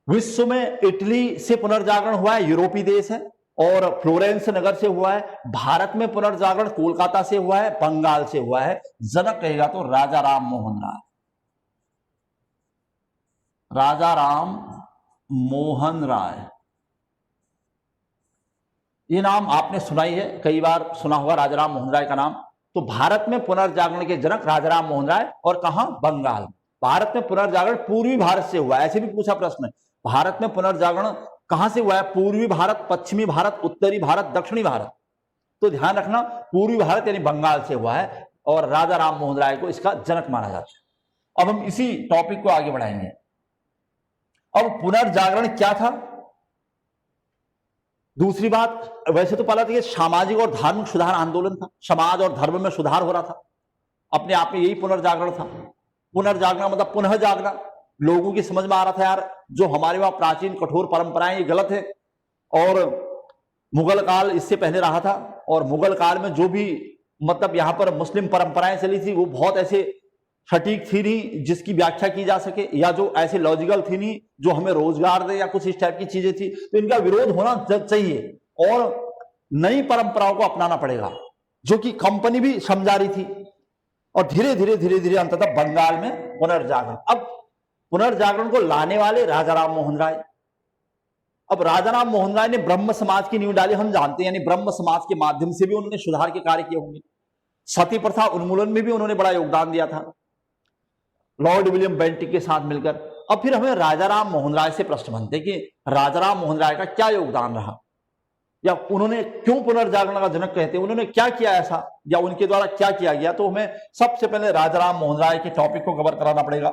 विश्व में इटली से पुनर्जागरण हुआ है, यूरोपीय देश है, और फ्लोरेंस नगर से हुआ है। भारत में पुनर्जागरण कोलकाता से हुआ है, बंगाल से हुआ है। जनक कहेगा तो राजा राम मोहन राय। राजा राम मोहन राय, ये नाम आपने सुना ही है, कई बार सुना होगा राजा राम मोहन राय का नाम। तो भारत में पुनर्जागरण के जनक राजा राम मोहन राय, और कहां? बंगाल। भारत में पुनर्जागरण पूर्वी भारत से हुआ है, ऐसे भी पूछा प्रश्न। भारत में पुनर्जागरण कहां से हुआ है? पूर्वी भारत, पश्चिमी भारत, उत्तरी भारत, दक्षिणी भारत। तो ध्यान रखना, पूर्वी भारत यानी बंगाल से हुआ है, और राजा राम मोहन राय को इसका जनक माना जाता है। अब हम इसी टॉपिक को आगे बढ़ाएंगे। अब पुनर्जागरण क्या था? दूसरी बात, वैसे तो पहला तो ये सामाजिक और धार्मिक सुधार आंदोलन था, समाज और धर्म में सुधार हो रहा था, अपने आप में यही पुनर्जागरण था। पुनर्जागरण मतलब पुनः जागना। लोगों की समझ में आ रहा था यार, जो हमारे वहां प्राचीन कठोर परंपराएं ये गलत है, और मुगल काल इससे पहले रहा था, और मुगल काल में जो भी मतलब यहां पर मुस्लिम परंपराएं चली थी वो बहुत ऐसे सटीक थी नहीं जिसकी व्याख्या की जा सके, या जो ऐसे लॉजिकल थी नहीं जो हमें रोजगार दे, या कुछ इस टाइप की चीजें थी। तो इनका विरोध होना चाहिए, और नई परंपराओं को अपनाना पड़ेगा, जो कि कंपनी भी समझा रही थी। और धीरे धीरे धीरे धीरे अंततः बंगाल में पुनर्जागरण। अब पुनर्जागरण को लाने वाले राजा राम मोहन राय। अब राजा राम मोहन राय ने ब्रह्म समाज की नींव डाली, हम जानते हैं, यानी ब्रह्म समाज के माध्यम से भी उन्होंने सुधार के कार्य किए होंगे। सती प्रथा उन्मूलन में भी उन्होंने बड़ा योगदान दिया था, लॉर्ड विलियम बेंटिक के साथ मिलकर। अब फिर हमें राजा राम मोहन राय से प्रश्न बनते कि राजा राम मोहन राय का क्या योगदान रहा, या उन्होंने क्यों पुनर्जागरण का जनक कहते हैं, उन्होंने क्या किया ऐसा, या उनके द्वारा क्या किया गया। तो हमें सबसे पहले राजा राम मोहन राय के टॉपिक को कवर कराना पड़ेगा,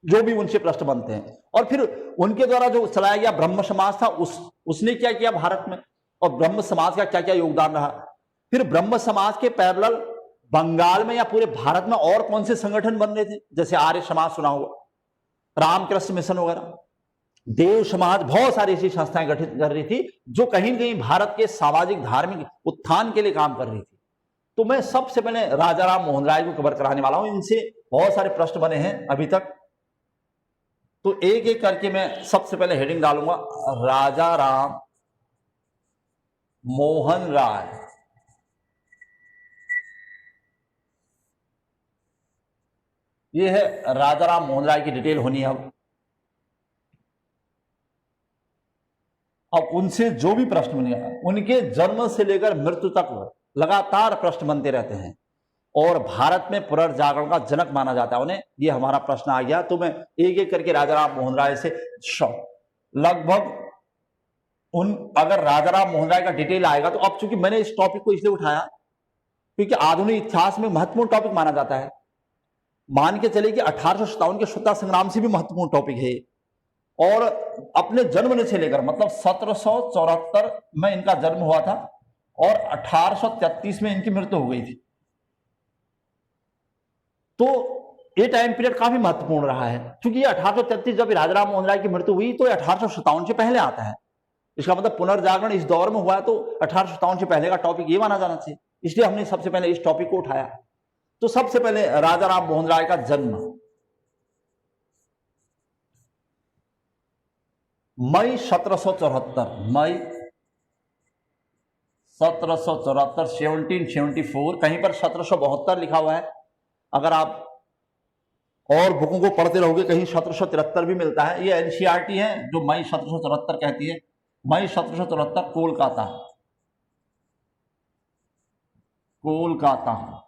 जो भी उनसे प्रश्न बनते हैं। और फिर उनके द्वारा जो चलाया गया ब्रह्म समाज था, उसने क्या किया भारत में, और ब्रह्म समाज का क्या क्या योगदान रहा। फिर ब्रह्म समाज के पैरेलल बंगाल में या पूरे भारत में और कौन से संगठन बन रहे थे, जैसे आर्य समाज सुना हुआ, रामकृष्ण मिशन वगैरह, देव समाज, बहुत सारी ऐसी संस्थाएं गठित कर रही थी जो कहीं न कहीं भारत के सामाजिक धार्मिक उत्थान के लिए काम कर रही थी। तो मैं सबसे पहले राजा राम मोहन राय को कवर कराने वाला हूं। इनसे बहुत सारे प्रश्न बने हैं अभी तक, तो एक एक करके मैं सबसे पहले हेडिंग डालूंगा, राजा राम मोहन राय। ये है राजा राम मोहन राय की डिटेल होनी है। अब उनसे जो भी प्रश्न बने, उनके जन्म से लेकर मृत्यु तक लगातार प्रश्न बनते रहते हैं, और भारत में पुनर्जागरण का जनक माना जाता है उन्हें। ये हमारा प्रश्न आ गया, तो मैं एक एक करके राजा राम मोहन राय से लगभग अगर राजा राम मोहन राय का डिटेल आएगा, तो अब चूंकि मैंने इस टॉपिक को इसलिए उठाया क्योंकि आधुनिक इतिहास में महत्वपूर्ण टॉपिक माना जाता है। मान के चले कि 1857 के स्वतंत्रता संग्राम से भी महत्वपूर्ण टॉपिक है, और अपने जन्म से लेकर मतलब 1774 में इनका जन्म हुआ था, और 1833 में इनकी मृत्यु हो गई थी। तो ये टाइम पीरियड काफी महत्वपूर्ण रहा है, क्योंकि ये 1833 जब राजा राम मोहन राय की मृत्यु हुई तो 1857 से पहले आता है। इसका मतलब पुनर्जागरण इस दौर में हुआ है, तो 1857 से पहले का टॉपिक ये माना जाना चाहिए, इसलिए हमने सबसे पहले इस टॉपिक को उठाया। तो सबसे पहले राजा राम मोहन राय का जन्म मई 1774, मई 1774, 1774, कहीं पर 1772 लिखा हुआ है। अगर आप और बुकों को पढ़ते रहोगे कहीं 1773 भी मिलता है। ये एनसीईआरटी है जो मई 1774 कहती है। मई 1774, कोलकाता, कोलकाता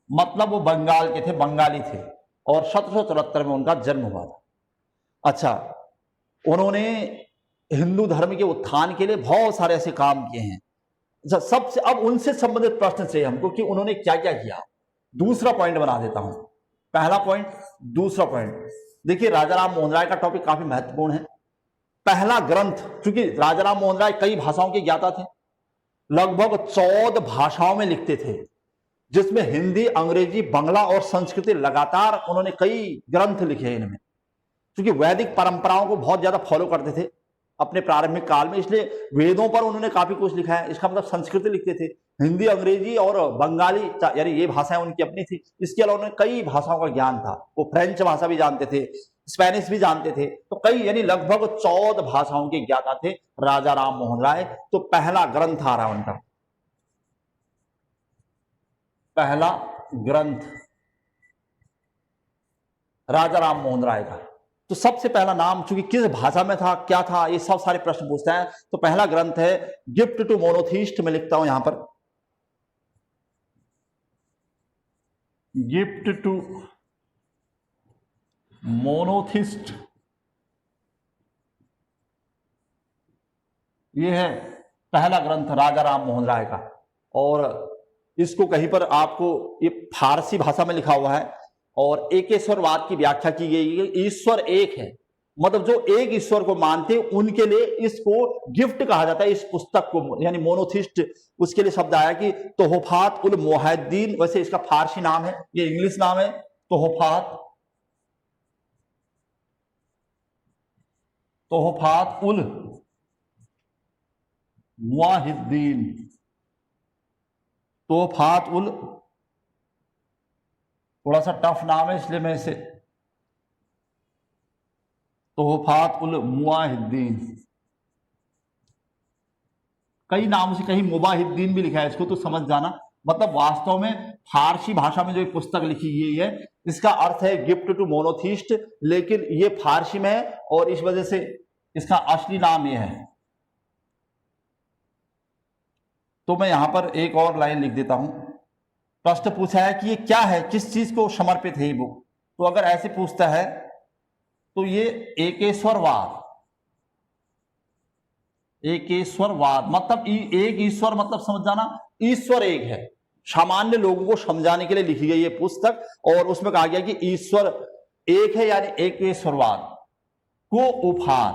मतलब वो बंगाल के थे, बंगाली थे, और 1774 में उनका जन्म हुआ था। अच्छा, उन्होंने हिंदू धर्म के उत्थान के लिए बहुत सारे ऐसे काम किए हैं। सबसे अब उनसे संबंधित प्रश्न चाहिए हमको कि उन्होंने क्या क्या किया। दूसरा पॉइंट बना देता हूं, पहला पॉइंट, दूसरा पॉइंट। देखिए, राजा राम मोहन राय का टॉपिक काफी महत्वपूर्ण है। पहला ग्रंथ, क्योंकि राजा राम मोहन राय कई भाषाओं के ज्ञाता थे, लगभग 14 भाषाओं में लिखते थे, जिसमें हिंदी, अंग्रेजी, बांग्ला और संस्कृत। लगातार उन्होंने कई ग्रंथ लिखे इनमें, क्योंकि वैदिक परंपराओं को बहुत ज्यादा फॉलो करते थे, अपने प्रारंभिक काल में, इसलिए वेदों पर उन्होंने काफी कुछ लिखा है। इसका मतलब संस्कृत लिखते थे, हिंदी, अंग्रेजी और बंगाली, यानी ये भाषाएं उनकी अपनी थी। इसके अलावा उन्हें कई भाषाओं का ज्ञान था, वो फ्रेंच भाषा भी जानते थे, स्पेनिश भी जानते थे, तो कई यानी लगभग 14 भाषाओं के ज्ञाता थे राजा राम मोहन राय। तो पहला ग्रंथ आ रहा है उनका, पहला ग्रंथ राजा राम मोहन राय का। तो सबसे पहला नाम चूंकि किस भाषा में था, क्या था, ये सब सारे प्रश्न पूछते हैं। तो पहला ग्रंथ है गिफ्ट टू मोनोथीस्ट, में लिखता हूं यहां पर, गिफ्ट टू मोनोथिस्ट। ये है पहला ग्रंथ राजा राम मोहन राय का। और इसको कहीं पर आपको ये फारसी भाषा में लिखा हुआ है। और एकेश्वरवाद की व्याख्या की गई है, ईश्वर एक है, मतलब जो एक ईश्वर को मानते हैं उनके लिए इसको गिफ्ट कहा जाता है, इस पुस्तक को, यानी मोनोथिस्ट। उसके लिए शब्द आया कि तोहफात उल मोहिद्दीन, वैसे इसका फारसी नाम है, ये इंग्लिश नाम है तोहफात उल मुआहिद्दीन, तोहफात उल, थोड़ा सा टफ नाम है इसलिए मैं इसे तोहफात उल मुआहिद्दीन, कई नाम से, कहीं मुबाहिद्दीन भी लिखा है इसको, तो समझ जाना। मतलब वास्तव में फारसी भाषा में जो एक पुस्तक लिखी गई है, इसका अर्थ है गिफ्ट टू मोनोथिस्ट, लेकिन ये फारसी में है और इस वजह से इसका असली नाम ये है। तो मैं यहां पर एक और लाइन लिख देता हूं। प्रश्न पूछा है कि ये क्या है, किस चीज को समर्पित है ये बुक। तो अगर ऐसे पूछता है तो ये एकेश्वरवाद, एकेश्वरवाद मतलब एक ईश्वर, मतलब समझ जाना ईश्वर एक है, सामान्य लोगों को समझाने के लिए लिखी गई ये पुस्तक। और उसमें कहा गया कि ईश्वर एक है, यानी एकेश्वरवाद को उपहार,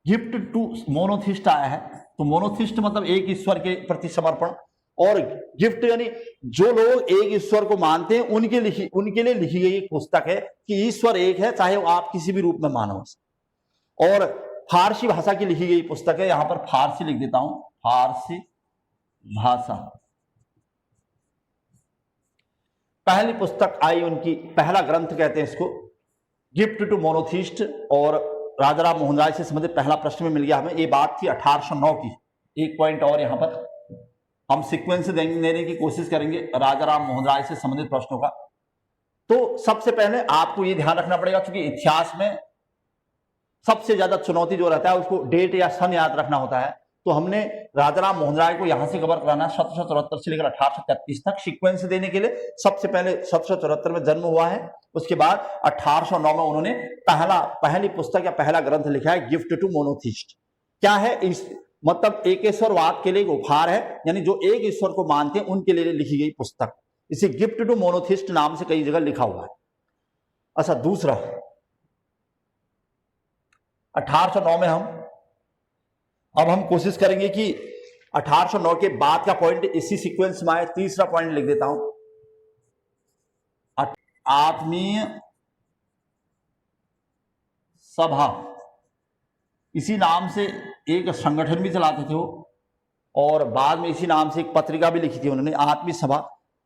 गिफ्ट टू मोनोथिस्ट आया है। तो मोनोथिस्ट मतलब एक ईश्वर के प्रति समर्पण, और गिफ्ट यानी जो लोग एक ईश्वर को मानते हैं उनके लिए लिखी गई एक पुस्तक है कि ईश्वर एक है, चाहे वो आप किसी भी रूप में मानो। और फारसी भाषा की लिखी गई पुस्तक है, यहां पर फारसी लिख देता हूं, फारसी भाषा। पहली पुस्तक आई उनकी, पहला ग्रंथ कहते हैं इसको, गिफ्ट टू मोनोथिस्ट। और राजा राम मोहन राय से संबंधित पहला प्रश्न में मिल गया हमें। ये बात थी 1809 की। एक पॉइंट और यहां पर हम सीक्वेंस देने की कोशिश करेंगे राजा राम मोहन राय से संबंधित प्रश्नों का। तो सबसे पहले आपको ये ध्यान रखना पड़ेगा, क्योंकि इतिहास में सबसे ज्यादा चुनौती जो रहता है उसको डेट या सन याद रखना होता है। तो हमने राजा राम मोहन राय को यहां से कवर कराना है 1774 से लेकर 1833 तक। सीक्वेंस देने के लिए सबसे पहले 1774 में जन्म हुआ है, उसके बाद 1809 में उन्होंने पहली पुस्तक या पहला ग्रंथ लिखा है गिफ्ट टू मोनोथिस्ट। क्या है इस, मतलब एकेश्वरवाद के लिए एक उपहार है, यानी जो एक ईश्वर को मानते हैं उनके लिए लिखी गई पुस्तक। इसे गिफ्ट टू मोनोथिस्ट नाम से कई जगह लिखा हुआ है। अच्छा, दूसरा 1809 में अब हम कोशिश करेंगे कि 1809 के बाद का पॉइंट इसी सीक्वेंस में आए। तीसरा पॉइंट लिख देता हूं, आत्मीय सभा, इसी नाम से एक संगठन भी चलाते थे वो, और बाद में इसी नाम से एक पत्रिका भी लिखी थी उन्होंने, आत्मीय सभा।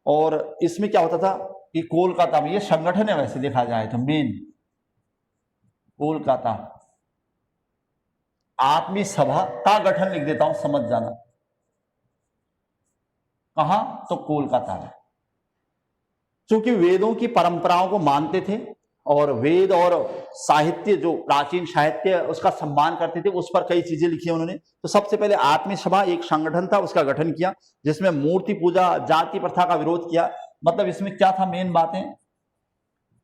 और इसमें क्या होता था कि कोलकाता में, ये संगठन है वैसे देखा जाए तो मेन, कोलकाता आत्मीय सभा का गठन लिख देता हूं, समझ जाना कहां, तो कोलकाता में। क्योंकि वेदों की परंपराओं को मानते थे और वेद और साहित्य, जो प्राचीन साहित्य उसका सम्मान करते थे, उस पर कई चीजें लिखी उन्होंने। तो सबसे पहले आत्मीय सभा एक संगठन था, उसका गठन किया, जिसमें मूर्ति पूजा, जाति प्रथा का विरोध किया। मतलब इसमें क्या था मेन बातें,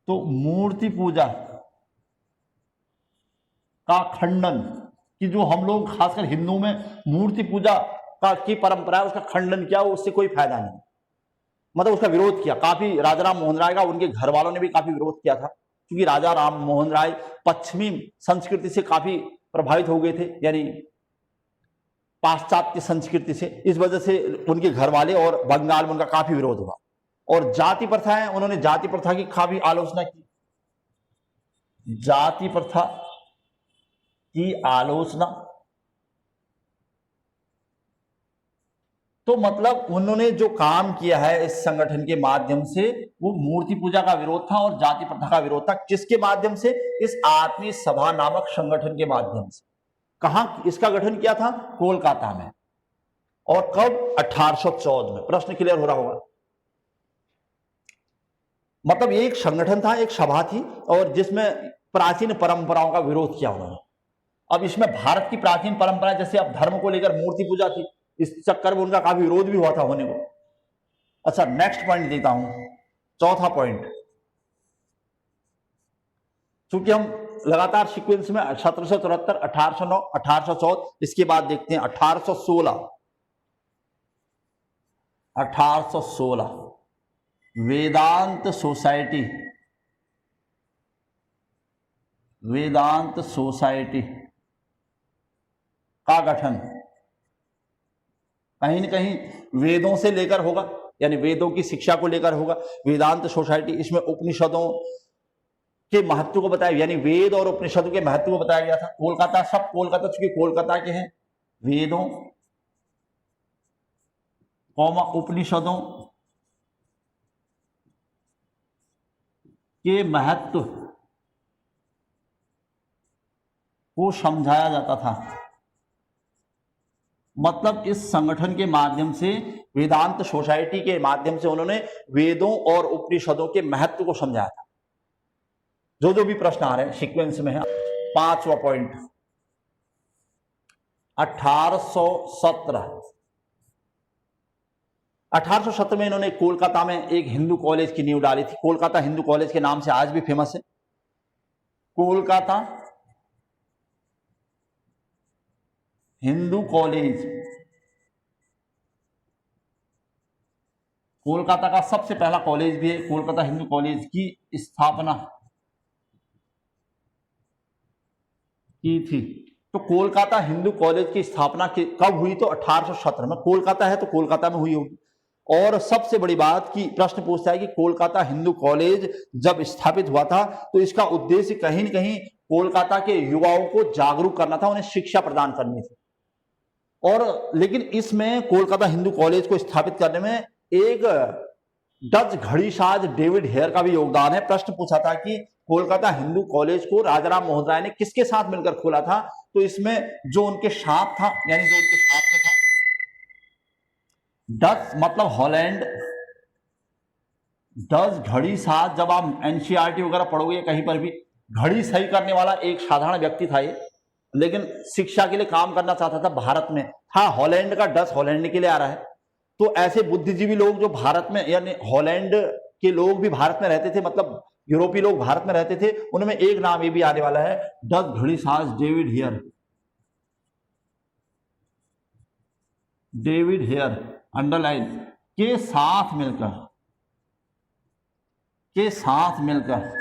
तो मूर्ति पूजा का खंडन, कि जो हम लोग खासकर हिंदू में मूर्ति पूजा की परंपरा है उसका खंडन किया, उससे कोई फायदा नहीं, मतलब उसका विरोध किया। काफी राजा राम मोहन राय का, उनके घर वालों ने भी काफी विरोध किया था, क्योंकि राजा राम मोहन राय पश्चिमी संस्कृति से काफी प्रभावित हो गए थे, यानी पाश्चात्य संस्कृति से। इस वजह से उनके घर वाले और बंगाल में उनका काफी विरोध हुआ। और जाति प्रथा है, उन्होंने जाति प्रथा की काफी आलोचना की। जाति प्रथा की आलोचना। तो मतलब उन्होंने जो काम किया है इस संगठन के माध्यम से, वो मूर्ति पूजा का विरोध था और जाति प्रथा का विरोध था। किसके माध्यम से? इस आत्मीय सभा नामक संगठन के माध्यम से। कहां इसका गठन किया था? कोलकाता में। और कब? 1814 में। प्रश्न क्लियर हो रहा होगा। मतलब एक संगठन था, एक सभा थी, और जिसमें प्राचीन परंपराओं का विरोध किया उन्होंने। अब इसमें भारत की प्राचीन परंपरा, जैसे अब धर्म को लेकर मूर्ति पूजा थी, इस चक्कर में उनका काफी विरोध भी हुआ था होने को। अच्छा, नेक्स्ट पॉइंट देता हूं, चौथा पॉइंट। क्योंकि हम लगातार सीक्वेंस में 1774, 1809, 1814, इसके बाद देखते हैं 1816। 1816 वेदांत सोसाइटी, वेदांत सोसाइटी का गठन। कहीं न कहीं वेदों से लेकर होगा, यानी वेदों की शिक्षा को लेकर होगा वेदांत सोसाइटी। इसमें उपनिषदों के महत्व को बताया, यानी वेद और उपनिषदों के महत्व को बताया गया था। कोलकाता, सब कोलकाता, चूंकि कोलकाता के हैं, वेदों कौमा उपनिषदों के महत्व को समझाया जाता था। मतलब इस संगठन के माध्यम से, वेदांत सोसाइटी के माध्यम से उन्होंने वेदों और उपनिषदों के महत्व को समझाया था। जो भी प्रश्न आ रहे हैं सीक्वेंस में है। पांचवा पॉइंट, 1817। 1817 में इन्होंने कोलकाता में एक हिंदू कॉलेज की नींव डाली थी। कोलकाता हिंदू कॉलेज के नाम से आज भी फेमस है। कोलकाता हिंदू कॉलेज, कोलकाता का सबसे पहला कॉलेज भी है। कोलकाता हिंदू कॉलेज की स्थापना की थी। तो कोलकाता हिंदू कॉलेज की स्थापना कब हुई? तो 1817 में। कोलकाता है तो कोलकाता में हुई होगी। और सबसे बड़ी बात कि प्रश्न पूछता है कि कोलकाता हिंदू कॉलेज जब स्थापित हुआ था तो इसका उद्देश्य कहीं न कहीं कोलकाता के युवाओं को जागरूक करना था, उन्हें शिक्षा प्रदान करनी थी। और लेकिन इसमें कोलकाता हिंदू कॉलेज को स्थापित करने में एक डच घड़ीसाज डेविड हेयर का भी योगदान है। प्रश्न पूछा था कि कोलकाता हिंदू कॉलेज को राजाराम मोहन राय ने किसके साथ मिलकर खोला था? तो इसमें जो उनके साथ था, यानी जो उनके साथ में था, डच मतलब हॉलैंड, डच घड़ीसाज। जब आप एनसीईआरटी वगैरह पढ़ोगे कहीं पर भी, घड़ी सही करने वाला एक साधारण व्यक्ति था ये, लेकिन शिक्षा के लिए काम करना चाहता था भारत में। हाँ, हॉलैंड का डच हॉलैंड के लिए आ रहा है। तो ऐसे बुद्धिजीवी लोग जो भारत में, यानी हॉलैंड के लोग भी भारत में रहते थे, मतलब यूरोपीय लोग भारत में रहते थे, उनमें एक नाम ये भी आने वाला है, डच घड़ीसाज David Hare. David Hare underline के साथ मिलकर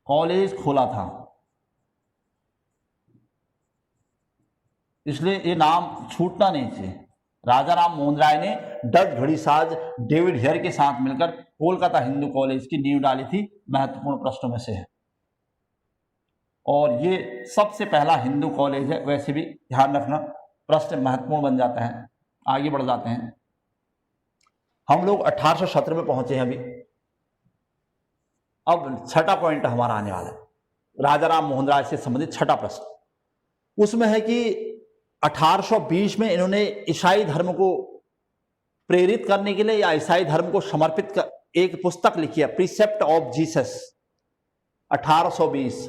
कॉलेज खोला था। इसलिए ये नाम छूटना नहीं चाहिए। राजाराम मोहन राय ने डच घड़ीसाज डेविड हेयर के साथ मिलकर कोलकाता हिंदू कॉलेज की नींव डाली थी। महत्वपूर्ण प्रश्नों में से है, और ये सबसे पहला हिंदू कॉलेज है। वैसे भी ध्यान रखना, प्रश्न महत्वपूर्ण बन जाता है। आगे बढ़ जाते हैं। हम लोग 1817 में पहुंचे हैं अभी। अब छठा पॉइंट हमारा आने वाला है, राजाराम मोहन राय से संबंधित छठा प्रश्न। उसमें है कि 1820 में इन्होंने ईसाई धर्म को प्रेरित करने के लिए या ईसाई धर्म को समर्पित एक पुस्तक लिखी है, precept of Jesus. 1820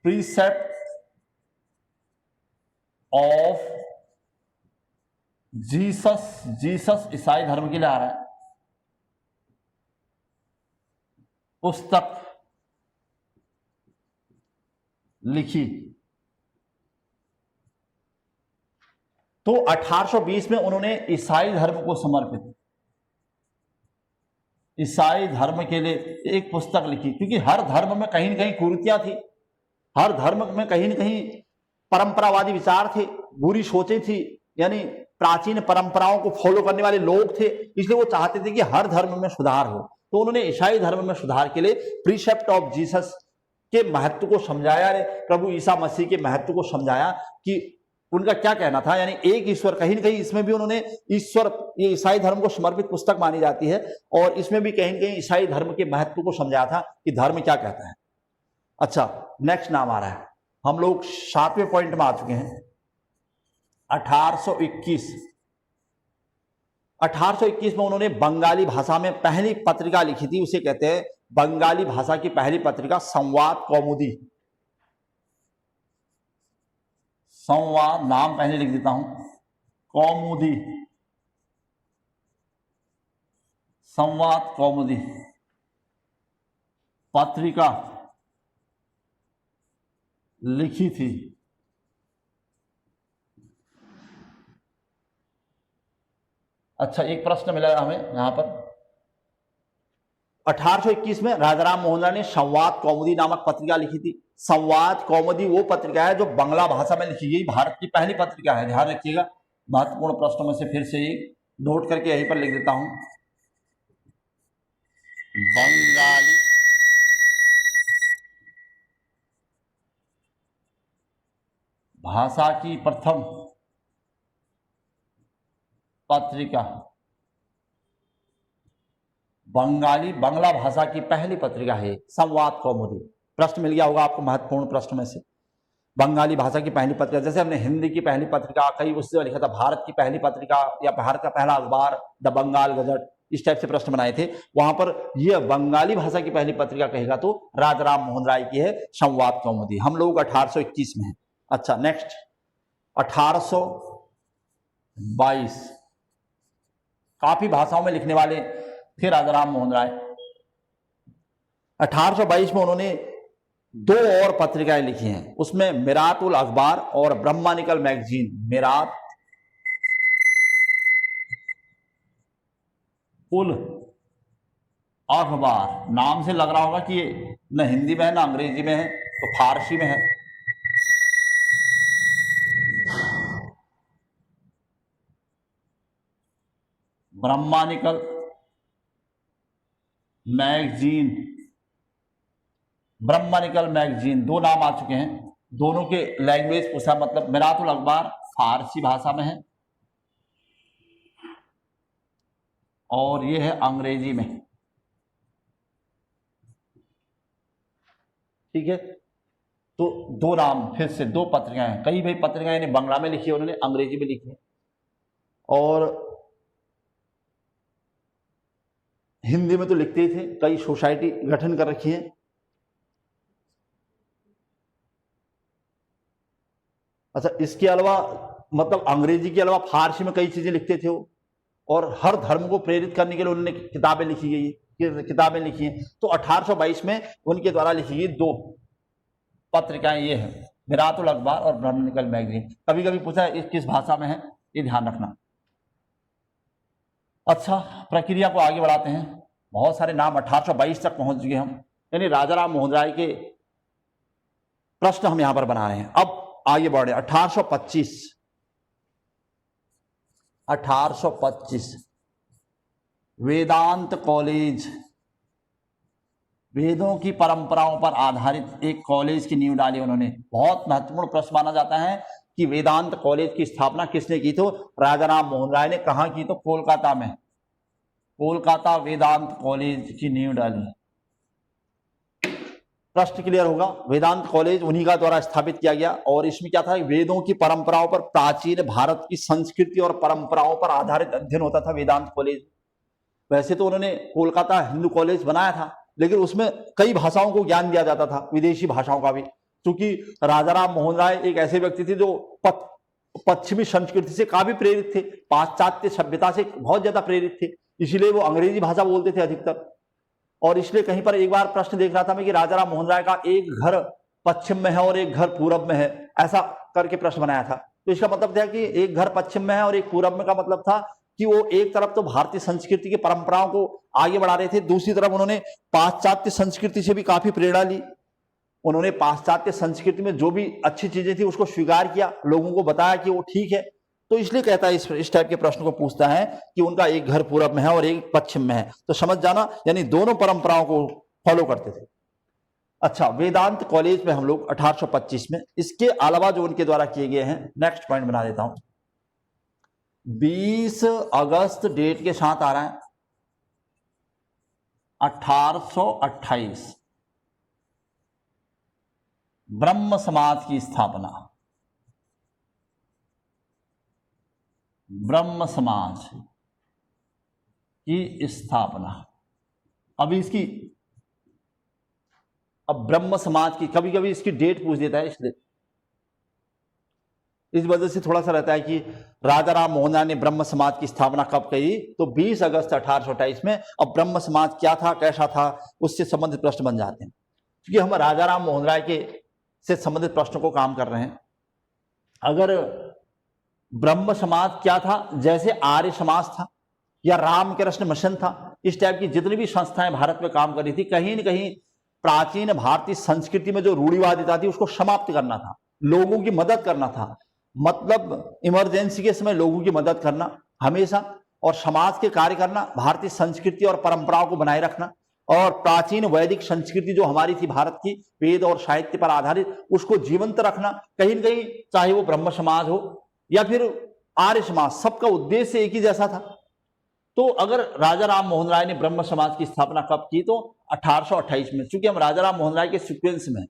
precept of Jesus. Jesus ईसाई धर्म के लिए आ रहा है। पुस्तक लिखी। तो 1820 में उन्होंने ईसाई धर्म को समर्पित, ईसाई धर्म के लिए एक पुस्तक लिखी। क्योंकि हर धर्म में कहीं न कहीं कुरीतियां थी, हर धर्म में कहीं न कहीं परंपरावादी विचार थे, बुरी सोचें थी, यानी प्राचीन परंपराओं को फॉलो करने वाले लोग थे, इसलिए वो चाहते थे कि हर धर्म में सुधार हो। तो उन्होंने ईसाई धर्म में सुधार के लिए प्रीसेप्ट ऑफ जीसस के महत्व को समझाया, प्रभु ईसा मसीह के महत्व को समझाया कि उनका क्या कहना था, यानी एक ईश्वर। कहीं न कहीं इसमें भी उन्होंने ईश्वर, ये ईसाई धर्म को समर्पित पुस्तक मानी जाती है, और इसमें भी कहीं न कहीं ईसाई धर्म के महत्व को समझाया था कि धर्म क्या कहता है। अच्छा, नेक्स्ट नाम आ रहा है, हम लोग 7वें पॉइंट में आ चुके हैं। 1821 में उन्होंने बंगाली भाषा में पहली पत्रिका लिखी थी, उसे कहते हैं बंगाली भाषा की पहली पत्रिका संवाद कौमुदी। संवाद नाम पहले लिख देता हूं, कौमुदी, संवाद कौमुदी पत्रिका लिखी थी। अच्छा, एक प्रश्न मिला हमें यहां पर। 1821 में राजाराम मोहन राय ने संवाद कौमुदी नामक पत्रिका लिखी थी। संवाद कौमुदी वो पत्रिका है जो बंगला भाषा में लिखी गई, भारत की पहली पत्रिका है। ध्यान रखिएगा, महत्वपूर्ण प्रश्नों में से फिर से एक नोट करके यहीं पर लिख देता हूं, बंगाली भाषा की प्रथम पत्रिका, बांग्ला भाषा की पहली पत्रिका है संवाद कौमुदी। प्रश्न मिल गया होगा आपको महत्वपूर्ण प्रश्न में से। बंगाली भाषा की पहली पत्रिका, जैसे हमने हिंदी की पहली पत्रिका, कई उससे लिखा था भारत की पहली पत्रिका या भारत का पहला अखबार द बंगाल गजट, इस टाइप से प्रश्न बनाए थे। वहां पर यह बंगाली भाषा की पहली पत्रिका कहेगा तो राजाराम मोहन राय की है संवाद कौमुदी। हम लोग 1821 में हैं। अच्छा, नेक्स्ट 1822, काफी भाषाओं में लिखने वाले थे राजाराम मोहन राय। 1822 में उन्होंने 2 और पत्रिकाएं लिखी हैं, उसमें मिरात उल अखबार और ब्रह्मानिकल मैगजीन। मिरात उल अखबार, नाम से लग रहा होगा कि ये न हिंदी में है न अंग्रेजी में है, तो फारसी में है। ब्रह्मानिकल मैगजीन, ब्रह्मानिकल मैगजीन, 2 नाम आ चुके हैं। दोनों के लैंग्वेज पूछा, मतलब मिरातुल अखबार फारसी भाषा में है और ये है अंग्रेजी में। ठीक है, तो 2 नाम, फिर से 2 पत्रिकाएं हैं। कई भाई पत्रिकाएं इन्हें बंगला में लिखी है, उन्होंने अंग्रेजी में लिखी है, और हिंदी में तो लिखते ही थे। कई सोसाइटी गठन कर रखी है। अच्छा, इसके अलावा मतलब अंग्रेजी के अलावा फारसी में कई चीजें लिखते थे वो, और हर धर्म को प्रेरित करने के लिए उन्होंने किताबें लिखी हैं। तो 1822 में उनके द्वारा लिखी गई 2 पत्रिकाएं ये है, मिरातुल अखबार और ब्रह्मानिकल मैगजीन। कभी कभी पूछा है किस भाषा में है, ये ध्यान रखना। अच्छा, प्रक्रिया को आगे बढ़ाते हैं। बहुत सारे नाम 1822 तक पहुंच चुके हम, यानी राजाराम मोहन राय के प्रश्न हम यहां पर बना रहे हैं। अब आगे बढ़े 1825 वेदांत कॉलेज, वेदों की परंपराओं पर आधारित एक कॉलेज की नींव डाली उन्होंने। बहुत महत्वपूर्ण प्रश्न माना जाता है कि वेदांत कॉलेज की स्थापना किसने की? तो राजाराम मोहन राय ने। कहां की? तो कोलकाता में, कोलकाता वेदांत कॉलेज की नींव डाली। प्रश्न क्लियर होगा। वेदांत कॉलेज उन्हीं का द्वारा स्थापित किया गया, और इसमें क्या था, वेदों की परंपराओं पर, प्राचीन भारत की संस्कृति और परंपराओं पर आधारित अध्ययन होता था वेदांत कॉलेज। वैसे तो उन्होंने कोलकाता हिंदू कॉलेज बनाया था, लेकिन उसमें कई भाषाओं को ज्ञान दिया जाता था, विदेशी भाषाओं का भी, क्योंकि राजाराम मोहन राय एक ऐसे व्यक्ति थे जो पश्चिमी संस्कृति से काफी प्रेरित थे, पाश्चात्य सभ्यता से बहुत ज्यादा प्रेरित थे, इसीलिए वो अंग्रेजी भाषा बोलते थे अधिकतर। और इसलिए कहीं पर एक बार प्रश्न देख रहा था मैं कि राजाराम मोहन राय का एक घर पश्चिम में है और एक घर पूरब में है, ऐसा करके प्रश्न बनाया था। तो इसका मतलब था कि एक घर पश्चिम में है और एक पूरब में, का मतलब था कि वो एक तरफ तो भारतीय संस्कृति की परंपराओं को आगे बढ़ा रहे थे, दूसरी तरफ उन्होंने पाश्चात्य संस्कृति से भी काफी प्रेरणा ली। उन्होंने पाश्चात्य संस्कृति में जो भी अच्छी चीजें थी उसको स्वीकार किया, लोगों को बताया कि वो ठीक है, तो इसलिए कहता है इस टाइप के प्रश्न को पूछता है कि उनका एक घर पूरब में है और एक पश्चिम में है, तो समझ जाना, यानी दोनों परंपराओं को फॉलो करते थे। अच्छा, वेदांत कॉलेज में हम लोग 1825 में, इसके अलावा जो उनके द्वारा किए गए हैं, नेक्स्ट पॉइंट बना देता हूं, 20 अगस्त डेट के साथ आ रहा है 1828, ब्रह्म समाज की स्थापना, ब्रह्म समाज की स्थापना। अब ब्रह्म समाज की कभी कभी इसकी डेट पूछ देता है, इसलिए इस वजह से थोड़ा सा रहता है कि राजा राम मोहन राय ने ब्रह्म समाज की स्थापना कब की, तो 20 अगस्त 1828 में। अब ब्रह्म समाज क्या था, कैसा था, उससे संबंधित प्रश्न बन जाते हैं, क्योंकि हम राजा राम मोहन राय के से संबंधित प्रश्नों को काम कर रहे हैं। अगर ब्रह्म समाज क्या था, जैसे आर्य समाज था या रामकृष्ण मिशन था, इस टाइप की जितनी भी संस्थाएं भारत में काम कर रही थी, कहीं न कहीं प्राचीन भारतीय संस्कृति में जो रूढ़िवादिता थी उसको समाप्त करना था, लोगों की मदद करना था। मतलब इमरजेंसी के समय लोगों की मदद करना हमेशा, और समाज के कार्य करना, भारतीय संस्कृति और परंपराओं को बनाए रखना, और प्राचीन वैदिक संस्कृति जो हमारी थी भारत की, वेद और साहित्य पर आधारित, उसको जीवंत रखना। कहीं न कहीं चाहे वो ब्रह्म समाज हो या फिर आर्य समाज, सबका उद्देश्य एक ही जैसा था। तो अगर राजा राम मोहन राय ने ब्रह्म समाज की स्थापना कब की, तो 1828 में। चूंकि हम राजा राम मोहन राय के सीक्वेंस में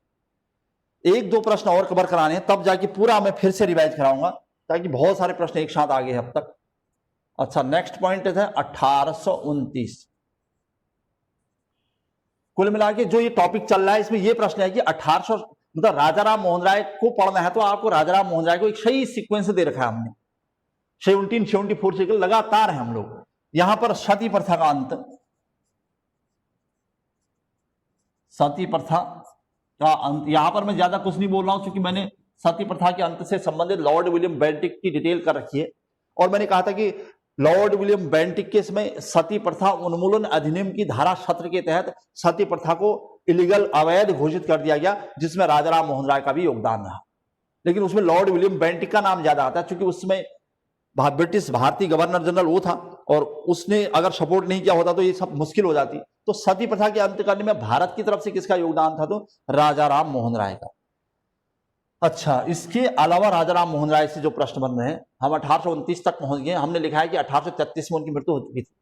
एक दो प्रश्न और कवर कराने हैं, तब जाके पूरा मैं फिर से रिवाइज कराऊंगा, ताकि बहुत सारे प्रश्न एक साथ आ गए अब तक। अच्छा, नेक्स्ट पॉइंट है 1829। कुल मिला के जो ये टॉपिक चल रहा है, इसमें ये प्रश्न है कि 1800 मतलब राजा राम मोहन राय को पढ़ना है तो आपको राजा राम मोहन राय को एक सही सीक्वेंस दे रखा है हमने, 1774 से लगातार है हम लोग। यहां पर सती प्रथा का अंत, सती प्रथा का अंत, यहां पर मैं ज्यादा कुछ नहीं बोल रहा हूं, क्योंकि मैंने सती प्रथा के अंत से संबंधित लॉर्ड विलियम बेंटिक की डिटेल कर रखी है, और मैंने कहा था कि लॉर्ड विलियम बेंटिक के समय सती प्रथा उन्मूलन अधिनियम की धारा 17 के तहत सती प्रथा को इलीगल, अवैध घोषित कर दिया गया, जिसमें राजा राम मोहन राय का भी योगदान रहा। लेकिन उसमें लॉर्ड विलियम बेंटिक का नाम ज्यादा आता है, क्योंकि उसमें ब्रिटिश भारतीय गवर्नर जनरल वो था, और उसने अगर सपोर्ट नहीं किया होता तो ये सब मुश्किल हो जाती। तो सती प्रथा के अंत करने में भारत की तरफ से किसका योगदान था, तो राजा राम मोहन राय का। अच्छा, इसके अलावा राजा राम मोहन राय से जो प्रश्न बन रहे हैं, हम 1829 तक पहुंच गए। हमने लिखा है कि 1833 में उनकी मृत्यु हो चुकी थी।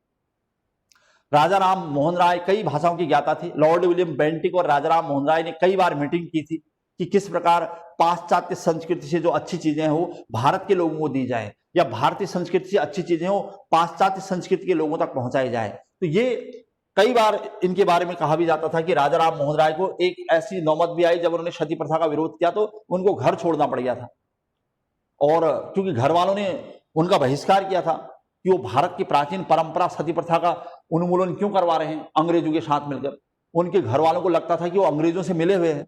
राजा राम मोहन राय कई भाषाओं की ज्ञाता थे। लॉर्ड विलियम बेंटिक और राजा राम मोहन राय ने कई बार मीटिंग की थी कि किस प्रकार पाश्चात्य संस्कृति से जो अच्छी चीजें हो भारत के लोगों को दी जाए, या भारतीय संस्कृति से अच्छी चीजें हो पाश्चात्य संस्कृति के लोगों तक पहुंचाई जाए। तो ये कई बार इनके बारे में कहा भी जाता था कि राजा राम मोहन राय को एक ऐसी नौबत भी आई जब उन्होंने सती प्रथा का विरोध किया तो उनको घर छोड़ना पड़ गया था, और क्योंकि घर वालों ने उनका बहिष्कार किया था कि वो भारत की प्राचीन परंपरा सती प्रथा का उन्मूलन क्यों करवा रहे हैं अंग्रेजों के साथ मिलकर। उनके घर वालों को लगता था कि वो अंग्रेजों से मिले हुए हैं,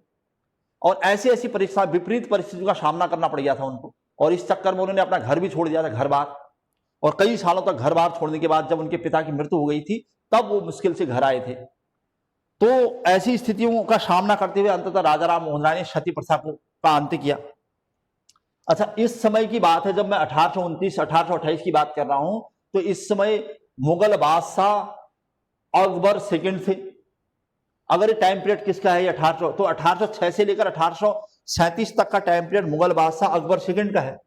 और ऐसी ऐसी परीक्षा, विपरीत परिस्थितियों का सामना करना पड़ गया था उनको, और इस चक्कर में उन्होंने अपना घर भी छोड़ दिया था, घर बार। और कई सालों तक घर बार छोड़ने के बाद जब उनके पिता की मृत्यु हो गई थी, तब वो मुश्किल से घर आए थे। तो ऐसी स्थितियों का सामना करते हुए अंततः राजा राम मोहन राय ने सती प्रथा का अंत किया। अच्छा, इस समय की बात है जब मैं 1829 1828 की बात कर रहा हूं, तो इस समय मुगल बादशाह अकबर सेकंड थे। अगर टाइम पीरियड किसका है 1800, तो 1806 से लेकर 1837 तक का टाइम पीरियड मुगल बादशाह अकबर सेकंड का है।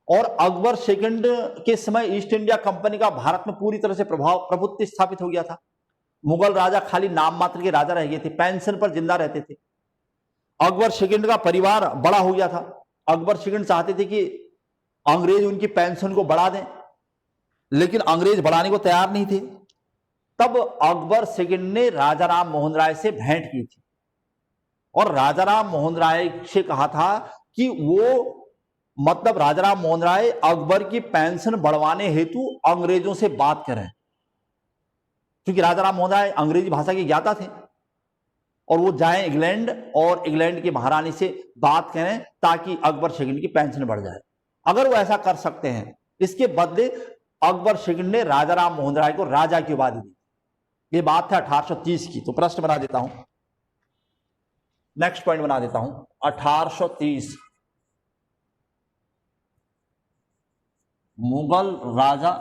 और अकबर सेकंड के समय ईस्ट इंडिया कंपनी का भारत में पूरी तरह से प्रभुत्व स्थापित हो गया था। मुगल राजा खाली नाम मात्र के राजा रह गए थे, पेंशन पर जिंदा रहते थे। अकबर सेकंड का परिवार बड़ा हो गया था। अकबर सेकंड चाहते थे कि अंग्रेज उनकी पेंशन को बढ़ा दें, लेकिन अंग्रेज बढ़ाने को तैयार नहीं थे। तब अकबर सेकंड ने राजा राम मोहन राय से भेंट की थी, और राजा राम मोहन राय से कहा था कि वो मतलब राजा राम मोहन राय अकबर की पेंशन बढ़वाने हेतु अंग्रेजों से बात करें, क्योंकि राजा राम मोहन राय अंग्रेजी भाषा के ज्ञाता थे, और वो जाएं इंग्लैंड और इंग्लैंड की महारानी से बात करें ताकि अकबर सेकंड की पेंशन बढ़ जाए। अगर वो ऐसा कर सकते हैं, इसके बदले अकबर सेकंड ने राजा राम मोहन राय को राजा की उपाधि दी। ये बात है 1830 की। तो प्रश्न बना देता हूं, नेक्स्ट पॉइंट बना देता हूं 1830। मुगल राजा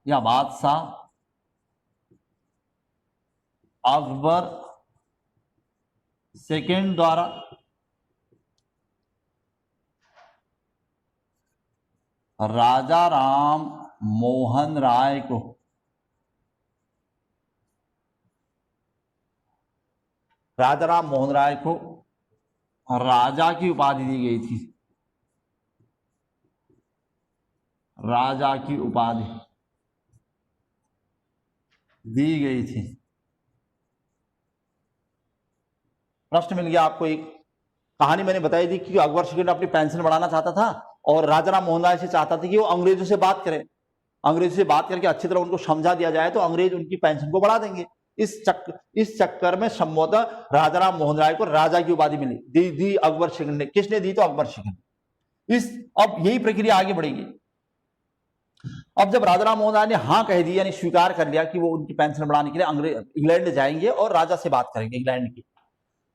या बादशाह अकबर सेकंड द्वारा राजा राम मोहन राय को राजा की उपाधि दी गई थी। राजा की उपाधि दी गई थी। प्रश्न मिल गया आपको। एक कहानी मैंने बताई थी कि अकबर सेकंड अपनी पेंशन बढ़ाना चाहता था और राजा राम मोहन राय से चाहता था कि वो अंग्रेजों से बात करें, अंग्रेजों से बात करके अच्छी तरह उनको समझा दिया जाए तो अंग्रेज उनकी पेंशन को बढ़ा देंगे। इस चक्कर में संभवतः राजा राम मोहन राय को राजा की उपाधि मिली, दी अकबर सेकंड ने। किसने दी? तो अकबर सेकंड। अब यही प्रक्रिया आगे बढ़ेगी। अब जब राजा राम मोहन राय ने हाँ कह दी, यानी स्वीकार कर लिया कि वो उनकी पेंशन बढ़ाने के लिए इंग्लैंड जाएंगे और राजा से बात करेंगे इंग्लैंड की,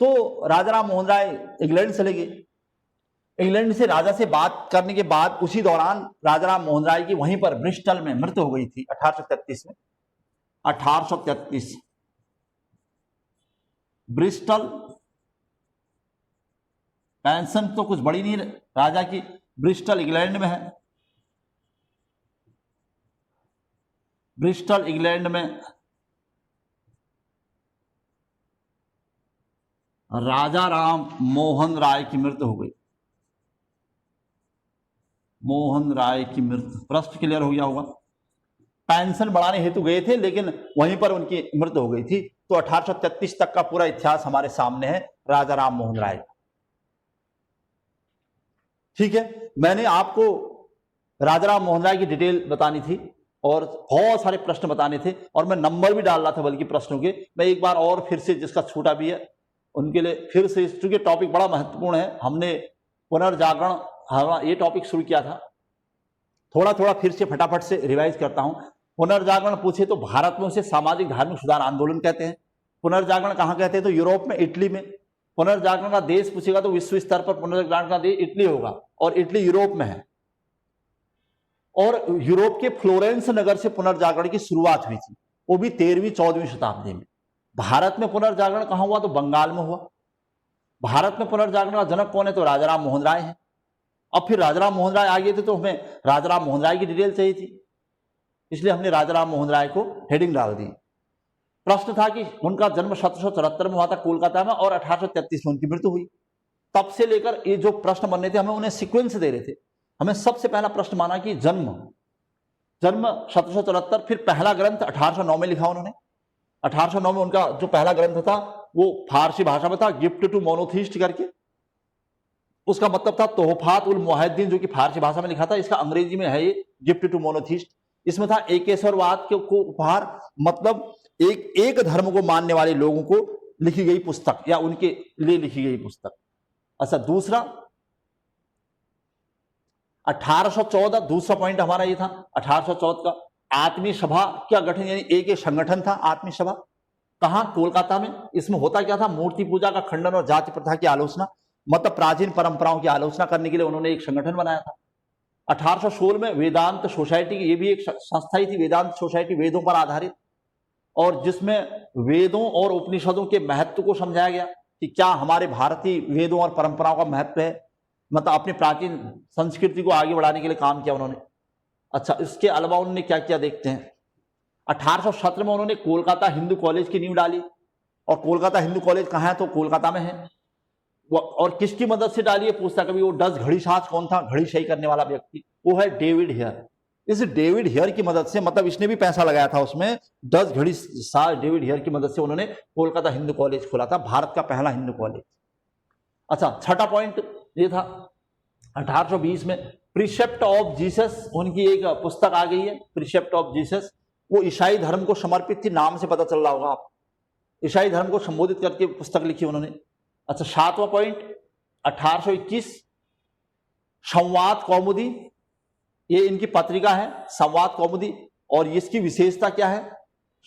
तो राजा राम मोहन राय इंग्लैंड चले गए। इंग्लैंड से राजा से बात करने के बाद उसी दौरान राजा राम मोहन राय की वहीं पर ब्रिस्टल में मृत्यु हो गई थी 1833 में। 1833 ब्रिस्टल। पेंशन तो कुछ बड़ी नहीं राजा की, ब्रिस्टल इंग्लैंड में है। ब्रिस्टल इंग्लैंड में राजा राम मोहन राय की मृत्यु हो गई। मोहन राय की मृत्यु। प्रश्न क्लियर हो गया होगा। पेंशन बढ़ाने हेतु गए थे लेकिन वहीं पर उनकी मृत्यु हो गई थी। तो 1833 तक का पूरा इतिहास हमारे सामने है राजा राम मोहन राय का। ठीक है, मैंने आपको राजा राम मोहन राय की डिटेल बतानी थी और बहुत सारे प्रश्न बताने थे और मैं नंबर भी डाल रहा था बल्कि प्रश्नों के। मैं एक बार और फिर से, जिसका छूटा भी है उनके लिए फिर से, चूंकि टॉपिक बड़ा महत्वपूर्ण है, हमने पुनर्जागरण ये टॉपिक शुरू किया था, थोड़ा थोड़ा फिर से फटाफट से रिवाइज करता हूं। पुनर्जागरण पूछे तो भारत में उसे सामाजिक धार्मिक सुधार आंदोलन कहते हैं। पुनर्जागरण कहां कहते हैं? तो यूरोप में, इटली में। पुनर्जागरण का देश पूछेगा तो विश्व स्तर पर पुनर्जागरण का देश इटली होगा और इटली यूरोप में है। और यूरोप के फ्लोरेंस नगर से पुनर्जागरण की शुरुआत हुई थी, वो भी 13वीं-14वीं शताब्दी में। भारत में पुनर्जागरण कहां हुआ? तो बंगाल में हुआ। भारत में पुनर्जागरण का जनक कौन है? तो राजा राम मोहन राय है। अब फिर राजा राम मोहन राय आ गए थे तो हमें राजा राम मोहन राय की डिटेल चाहिए थी, इसलिए हमने राजा राम मोहन राय को हेडिंग डाल दी। प्रश्न था कि उनका जन्म 1774 में हुआ था कोलकाता में और 1833 में उनकी मृत्यु हुई। तब से लेकर ये जो प्रश्न बनने थे हमें उन्हें सीक्वेंस दे रहे थे। हमें सबसे पहला प्रश्न माना कि जन्म 1774, फिर पहला ग्रंथ 1809 में लिखा उन्होंने। 1809 में उनका जो पहला ग्रंथ था वो फारसी भाषा में था, गिफ्ट टू मोनोथीस्ट करके। उसका मतलब था तोहफात उल मुहिद्दीन, जो कि फारसी भाषा में लिखा था। इसका अंग्रेजी में है ये गिफ्ट टू मोनोथीस्ट। इसमें था एकेश्वरवाद को उपहार, मतलब एक धर्म को मानने वाले लोगों को लिखी गई पुस्तक या उनके लिए लिखी गई पुस्तक। अच्छा, दूसरा 1814, दूसरा पॉइंट हमारा ये था 1814 का आत्मीय सभा का गठन, यानी एक संगठन था आत्मीय सभा। कहां? कोलकाता में। इसमें होता क्या था? मूर्ति पूजा का खंडन और जाति प्रथा की आलोचना, मतलब प्राचीन परंपराओं की आलोचना करने के लिए उन्होंने एक संगठन बनाया था। 1816 में वेदांत सोसाइटी की, ये भी एक संस्था ही थी, वेदांत सोसाइटी, वेदों पर आधारित, और जिसमें वेदों और उपनिषदों के महत्व को समझाया गया कि क्या हमारे भारतीय वेदों और परंपराओं का महत्व है, मतलब अपनी प्राचीन संस्कृति को आगे बढ़ाने के लिए काम किया उन्होंने। अच्छा, इसके अलावा उन्होंने क्या किया देखते हैं। 1817 में उन्होंने कोलकाता हिंदू कॉलेज की नींव डाली, और कोलकाता हिंदू कॉलेज कहाँ है? तो कोलकाता में है। और किसकी मदद से डाली है? पूछता कभी। वो डच घड़ी साज कौन था? घड़ी सही करने वाला व्यक्ति, वो है डेविड हेयर। इस डेविड हेयर की मदद से, मतलब इसने भी पैसा लगाया था उसमें, डच घड़ी साज डेविड हेयर की मदद से उन्होंने कोलकाता हिंदू कॉलेज खोला था, भारत का पहला हिंदू कॉलेज। अच्छा, छठा पॉइंट ये था 1820 में प्रीसेप्ट ऑफ जीसस, उनकी एक पुस्तक आ गई है प्रीसेप्ट ऑफ जीसस। वो ईसाई धर्म को समर्पित थी, नाम से पता चल रहा होगा आप, ईसाई धर्म को संबोधित करके पुस्तक लिखी उन्होंने। अच्छा, सातवां पॉइंट 1821 संवाद कौमुदी, ये इनकी पत्रिका है संवाद कौमुदी। और इसकी विशेषता क्या है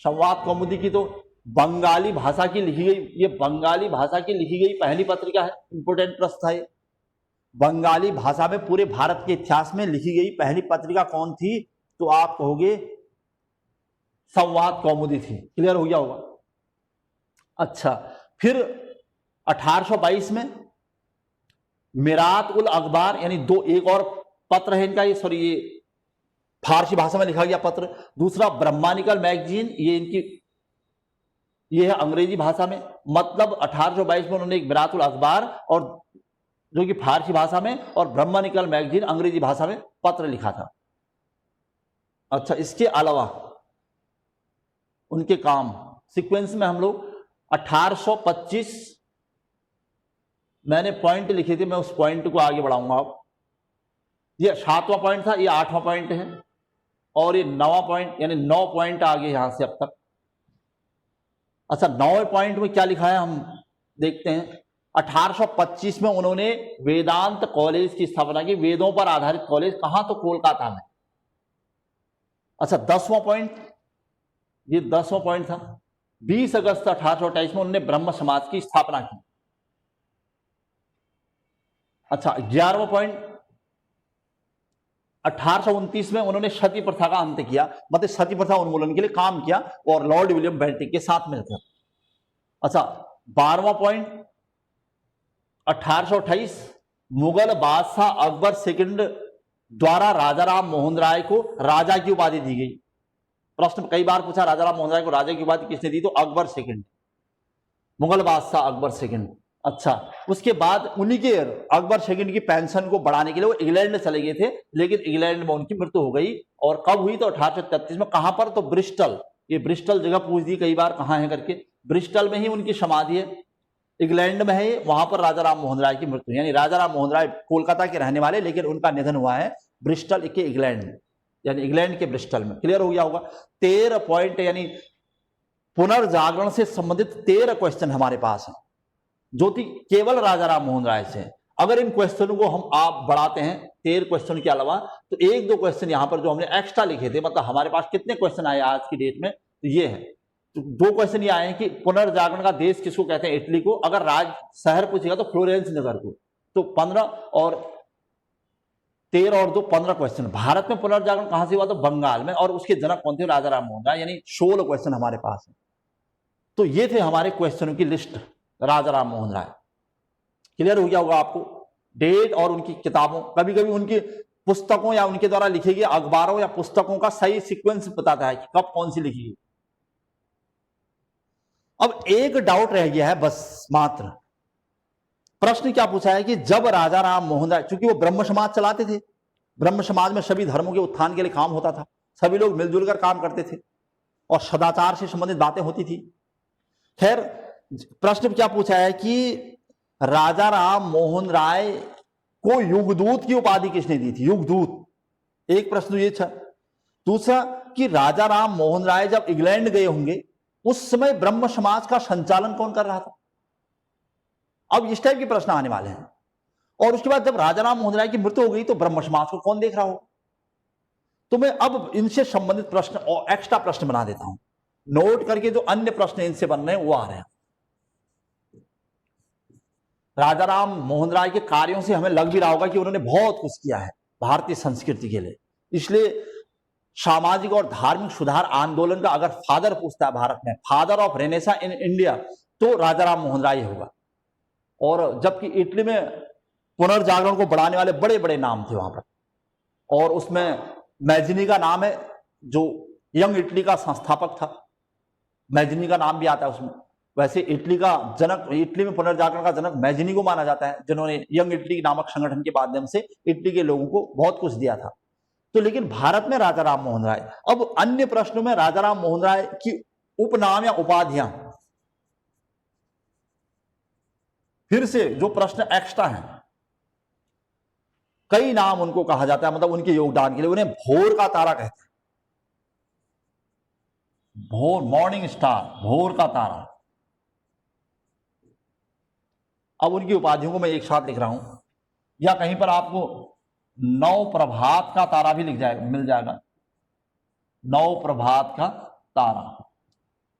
संवाद कौमुदी की? तो बंगाली भाषा की लिखी गई, ये बंगाली भाषा की लिखी गई पहली पत्रिका है। इंपोर्टेंट प्रश्न था ये। बंगाली भाषा में पूरे भारत के इतिहास में लिखी गई पहली पत्रिका कौन थी? तो आप कहोगे संवाद कौमुदी थी। क्लियर हो गया होगा। अच्छा, फिर 1822 में मिरात उल अखबार, यानी एक और पत्र है इनका, ये फारसी भाषा में लिखा गया पत्र। दूसरा ब्रह्मानिकल मैगजीन, ये है अंग्रेजी भाषा में। मतलब 1822 में उन्होंने एक मिरात उल अखबार और जो कि फारसी भाषा में, और ब्रह्मानिकल मैगजीन अंग्रेजी भाषा में पत्र लिखा था। अच्छा, इसके अलावा उनके काम सीक्वेंस में हम लोग 1825, मैंने पॉइंट लिखे थे, मैं उस पॉइंट को आगे बढ़ाऊंगा। अब ये 7वां पॉइंट था, ये 8वां पॉइंट है, और ये 9वां पॉइंट, यानी 9 पॉइंट आगे यहां से अब तक। अच्छा, 9वें पॉइंट में क्या लिखा है हम देखते हैं। 1825 में उन्होंने वेदांत कॉलेज की स्थापना की, वेदों पर आधारित कॉलेज। कहां? तो कोलकाता में। अच्छा, 10वां पॉइंट, ये 10वां पॉइंट था। 20 अगस्त 1828 में उन्होंने ब्रह्म समाज की स्थापना की। अच्छा, 11वां पॉइंट, 1829 में उन्होंने सती प्रथा का अंत किया, मतलब सती प्रथा उन्मूलन के लिए काम किया, और लॉर्ड विलियम बेंटिक के साथ मिलकर। अच्छा, 12वां पॉइंट, 1828 मुगल बादशाह अकबर सेकंड द्वारा राजा राम मोहन राय को राजा की उपाधि दी गई। प्रश्न कई बार पूछा, राजा राम मोहन राय को राजा की उपाधि किसने दी? तो अकबर सेकंड, मुगल बादशाह अकबर सेकंड। अच्छा, उसके बाद उन्हीं के अकबर सेकंड की पेंशन को बढ़ाने के लिए वो इंग्लैंड चले गए थे, लेकिन इंग्लैंड में उनकी मृत्यु हो गई। और कब हुई? तो 1833 में। कहां पर? तो ब्रिस्टल। ये ब्रिस्टल जगह पूछ दी कई बार कहां है करके। ब्रिस्टल में ही उनकी समाधि है, इंग्लैंड में है, वहां पर राजा राम मोहन राय की मृत्यु। यानी राजा राम मोहन राय कोलकाता के रहने वाले, लेकिन उनका निधन हुआ है ब्रिस्टल के इंग्लैंड में, यानी इंग्लैंड के ब्रिस्टल में। क्लियर हो गया होगा। 13 पॉइंट, यानी पुनर्जागरण से संबंधित 13 क्वेश्चन हमारे पास है, जो कि केवल राजा राम मोहन राय से। अगर इन क्वेश्चनों को हम आप बढ़ाते हैं 13 क्वेश्चन के अलावा, तो 1-2 क्वेश्चन यहां पर जो हमने एक्स्ट्रा लिखे थे, मतलब हमारे पास कितने क्वेश्चन आए आज की डेट में, तो ये है। तो 2 क्वेश्चन ये आए हैं कि पुनर्जागरण का देश किसको कहते हैं? इटली को। अगर राज शहर पूछेगा तो फ्लोरेंस नगर को। तो 15 और 13 और 2 15 क्वेश्चन। भारत में पुनर्जागरण कहां से हुआ? तो बंगाल में। और उसके जनक कौन थे? राजा राम मोहन राय। यानी 16 क्वेश्चन हमारे पास है। तो ये थे हमारे क्वेश्चनों की लिस्ट, राजा राम मोहन राय। क्लियर हो गया होगा आपको। डेट और उनकी किताबों, कभी कभी उनकी पुस्तकों या उनके द्वारा लिखे गए अखबारों या पुस्तकों का सही सीक्वेंस बताता है कि कब कौन सी लिखी गई। अब एक डाउट रह गया है बस मात्र। प्रश्न क्या पूछा है कि जब राजा राम मोहन राय, चूंकि वो ब्रह्म समाज चलाते थे, ब्रह्म समाज में सभी धर्मों के उत्थान के लिए काम होता था, सभी लोग मिलजुल कर काम करते थे और सदाचार से संबंधित बातें होती थी। खैर, प्रश्न क्या पूछा है कि राजा राम मोहन राय को युगदूत की उपाधि किसने दी थी? युगदूत, एक प्रश्न ये था। दूसरा कि राजा राम मोहन राय जब इंग्लैंड गए होंगे, उस समय ब्रह्म समाज का संचालन कौन कर रहा था? अब इस टाइप के प्रश्न आने वाले हैं। और उसके बाद जब राजा राम मोहन राय की मृत्यु हो गई, तो ब्रह्म समाज को कौन देख रहा हो? तो मैं अब इनसे संबंधित प्रश्न और एक्स्ट्रा प्रश्न बना देता हूं, नोट करके जो अन्य प्रश्न इनसे बन रहे हैं वो आ रहे हैं। राजा राम मोहन राय के कार्यों से हमें लग भी रहा होगा कि उन्होंने बहुत कुछ किया है भारतीय संस्कृति के लिए। इसलिए सामाजिक और धार्मिक सुधार आंदोलन का अगर फादर पूछता है भारत में, father of Renaissance in India, तो राजा राम मोहन राय होगा। और जबकि इटली में पुनर्जागरण को बढ़ाने वाले बड़े बड़े नाम थे वहां पर, और उसमें मैजिनी का नाम है, जो यंग इटली का संस्थापक था, मैजिनी का नाम भी आता है उसमें। वैसे इटली का जनक, इटली में पुनर्जागरण का जनक मैजिनी को माना जाता है, जिन्होंने यंग इटली नामक संगठन के माध्यम से इटली के लोगों को बहुत कुछ दिया था। तो लेकिन भारत में राजा राम मोहन राय। अब अन्य प्रश्नों में राजा राम मोहन राय की उपनाम या उपाधियां, फिर से जो प्रश्न एक्स्ट्रा हैं, कई नाम उनको कहा जाता है, मतलब उनके योगदान के लिए। उन्हें भोर का तारा कहते हैं, भोर, मॉर्निंग स्टार, भोर का तारा। अब उनकी उपाधियों को मैं एक साथ लिख रहा हूं, या कहीं पर आपको नौ प्रभात का तारा भी लिख जाएगा, मिल जाएगा, नौ प्रभात का तारा।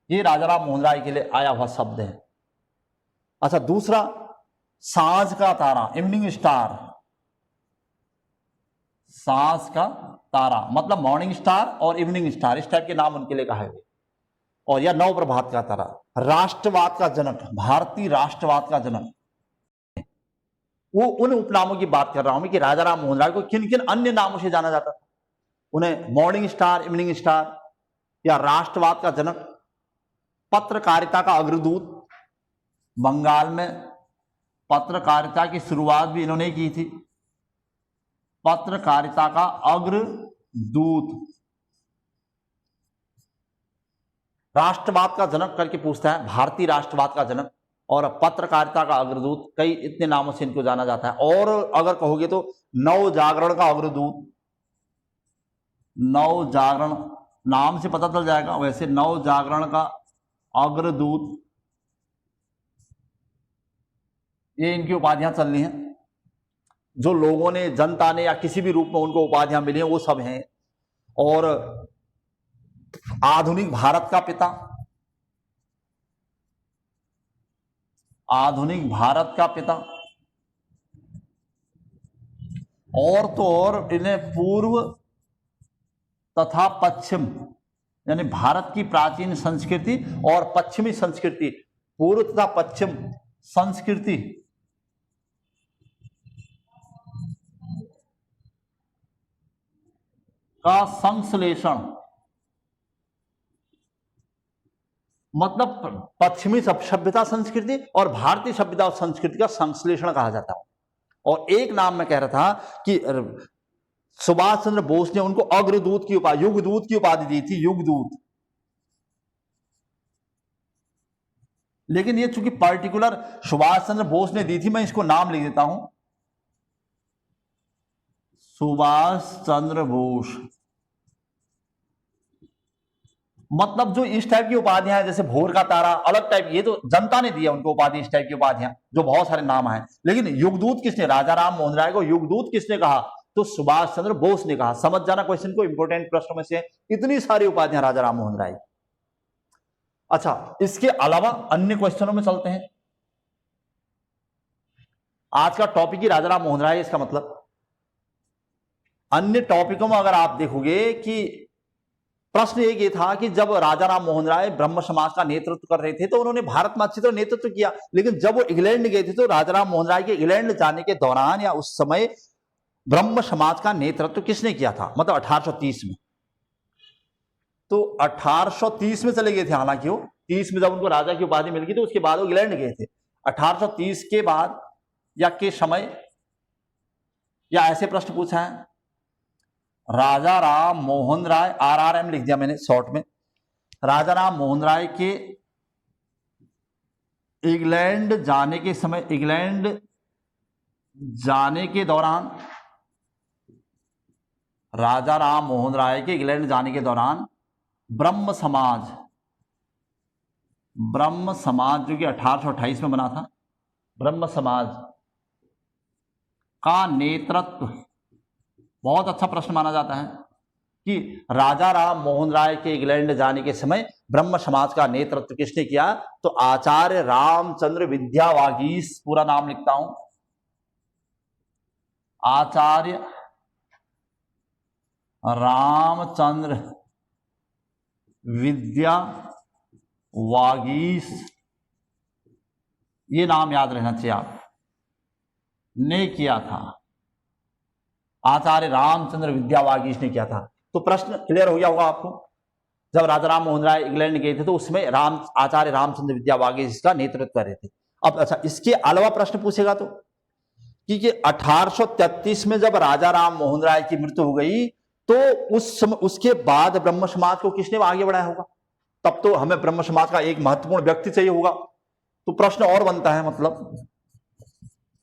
ये राजा राम मोहन राय के लिए आया हुआ शब्द है। अच्छा, दूसरा सांझ का तारा, इवनिंग स्टार, सांस का तारा, मतलब मॉर्निंग स्टार और इवनिंग स्टार, इस टाइप के नाम उनके लिए कहे गए। और या नव प्रभात का तारा। राष्ट्रवाद का जनक, भारतीय राष्ट्रवाद का जनक, वो उन उपनामों की बात कर रहा हूं मैं कि राजा राम मोहन राय को किन किन अन्य नामों से जाना जाता था। उन्हें मॉर्निंग स्टार, इवनिंग स्टार, या राष्ट्रवाद का जनक, पत्रकारिता का अग्रदूत, बंगाल में पत्रकारिता की शुरुआत भी इन्होंने की थी, पत्रकारिता का अग्रदूत, राष्ट्रवाद का जनक करके पूछता है, भारतीय राष्ट्रवाद का जनक और पत्रकारिता का अग्रदूत, कई इतने नामों से इनको जाना जाता है। और अगर कहोगे तो नव जागरण का अग्रदूत, नव जागरण नाम से पता चल जाएगा, वैसे नव जागरण का अग्रदूत, ये इनकी उपाधियां चल रही हैं। जो लोगों ने, जनता ने या किसी भी रूप में उनको उपाधियां मिली हैं वो सब हैं। और आधुनिक भारत का पिता, आधुनिक भारत का पिता, और तो और इन्हें पूर्व तथा पश्चिम, यानी भारत की प्राचीन संस्कृति और पश्चिमी संस्कृति, पूर्व तथा पश्चिम संस्कृति का संश्लेषण, मतलब पश्चिमी सभ्यता संस्कृति और भारतीय सभ्यता और संस्कृति का संश्लेषण कहा जाता है। और एक नाम मैं कह रहा था कि सुभाष चंद्र बोस ने उनको अग्रदूत की उपाधि, युगदूत की उपाधि दी थी, युगदूत। लेकिन ये चूंकि पर्टिकुलर सुभाष चंद्र बोस ने दी थी, मैं इसको नाम लिख देता हूं, सुभाष चंद्र बोस। मतलब जो इस टाइप की उपाधियां हैं, जैसे भोर का तारा, अलग टाइप, ये तो जनता ने दिया उनको उपाधि, इस टाइप की उपाधियां, जो बहुत सारे नाम हैं। लेकिन युगदूत किसने, राजा राम मोहन राय को युगदूत किसने कहा, तो सुभाष चंद्र बोस ने कहा। समझ जाना क्वेश्चन को, इंपोर्टेंट प्रश्नों में से इतनी सारी उपाधियां राजा राम मोहन राय। अच्छा, इसके अलावा अन्य क्वेश्चनों में चलते हैं। आज का टॉपिक ही राजा राम मोहन राय, इसका मतलब अन्य टॉपिकों में अगर आप देखोगे कि प्रश्न एक ये था कि जब राजा राम मोहन राय ब्रह्म समाज का नेतृत्व कर रहे थे तो उन्होंने भारत में अच्छी तरह नेतृत्व किया, लेकिन जब वो इंग्लैंड गए थे तो राजा राम मोहन राय के इंग्लैंड जाने के दौरान या उस समय ब्रह्म समाज का नेतृत्व किसने किया था, मतलब 1830 में। तो 1830 में चले गए थे, हालांकि वो 30 में जब उनको राजा की उपाधि मिल गई तो उसके बाद वो इंग्लैंड गए थे। 1830 के बाद या के समय, या ऐसे प्रश्न पूछा है, राजा राम मोहन राय, RRM लिख दिया मैंने शॉर्ट में, राजा राम मोहन राय के इंग्लैंड जाने के समय, इंग्लैंड जाने के दौरान, राजा राम मोहन राय के इंग्लैंड जाने के दौरान ब्रह्म समाज, ब्रह्म समाज जो कि 1828 में बना था, ब्रह्म समाज का नेतृत्व, बहुत अच्छा प्रश्न माना जाता है कि राजा राम मोहन राय के इंग्लैंड जाने के समय ब्रह्म समाज का नेतृत्व किसने किया, तो आचार्य रामचंद्र विद्यावागीश, पूरा नाम लिखता हूं, आचार्य रामचंद्र विद्यावागीश, ये नाम याद रहना चाहिए आप, ने किया था, आचार्य रामचंद्र विद्यावागीश ने किया था। तो प्रश्न क्लियर हो गया होगा आपको, जब राजा राम मोहन राय इंग्लैंड गए थे तो उसमें आचार्य रामचंद्र विद्यावागीश का नेतृत्व कर रहे थे। अब अच्छा, इसके अलावा प्रश्न पूछेगा तो कि 1833 में जब राजा राम मोहन राय की मृत्यु हो गई तो उस समय, उसके बाद ब्रह्म समाज को किसने आगे बढ़ाया होगा, तब तो हमें ब्रह्म समाज का एक महत्वपूर्ण व्यक्ति चाहिए होगा। तो प्रश्न और बनता है, मतलब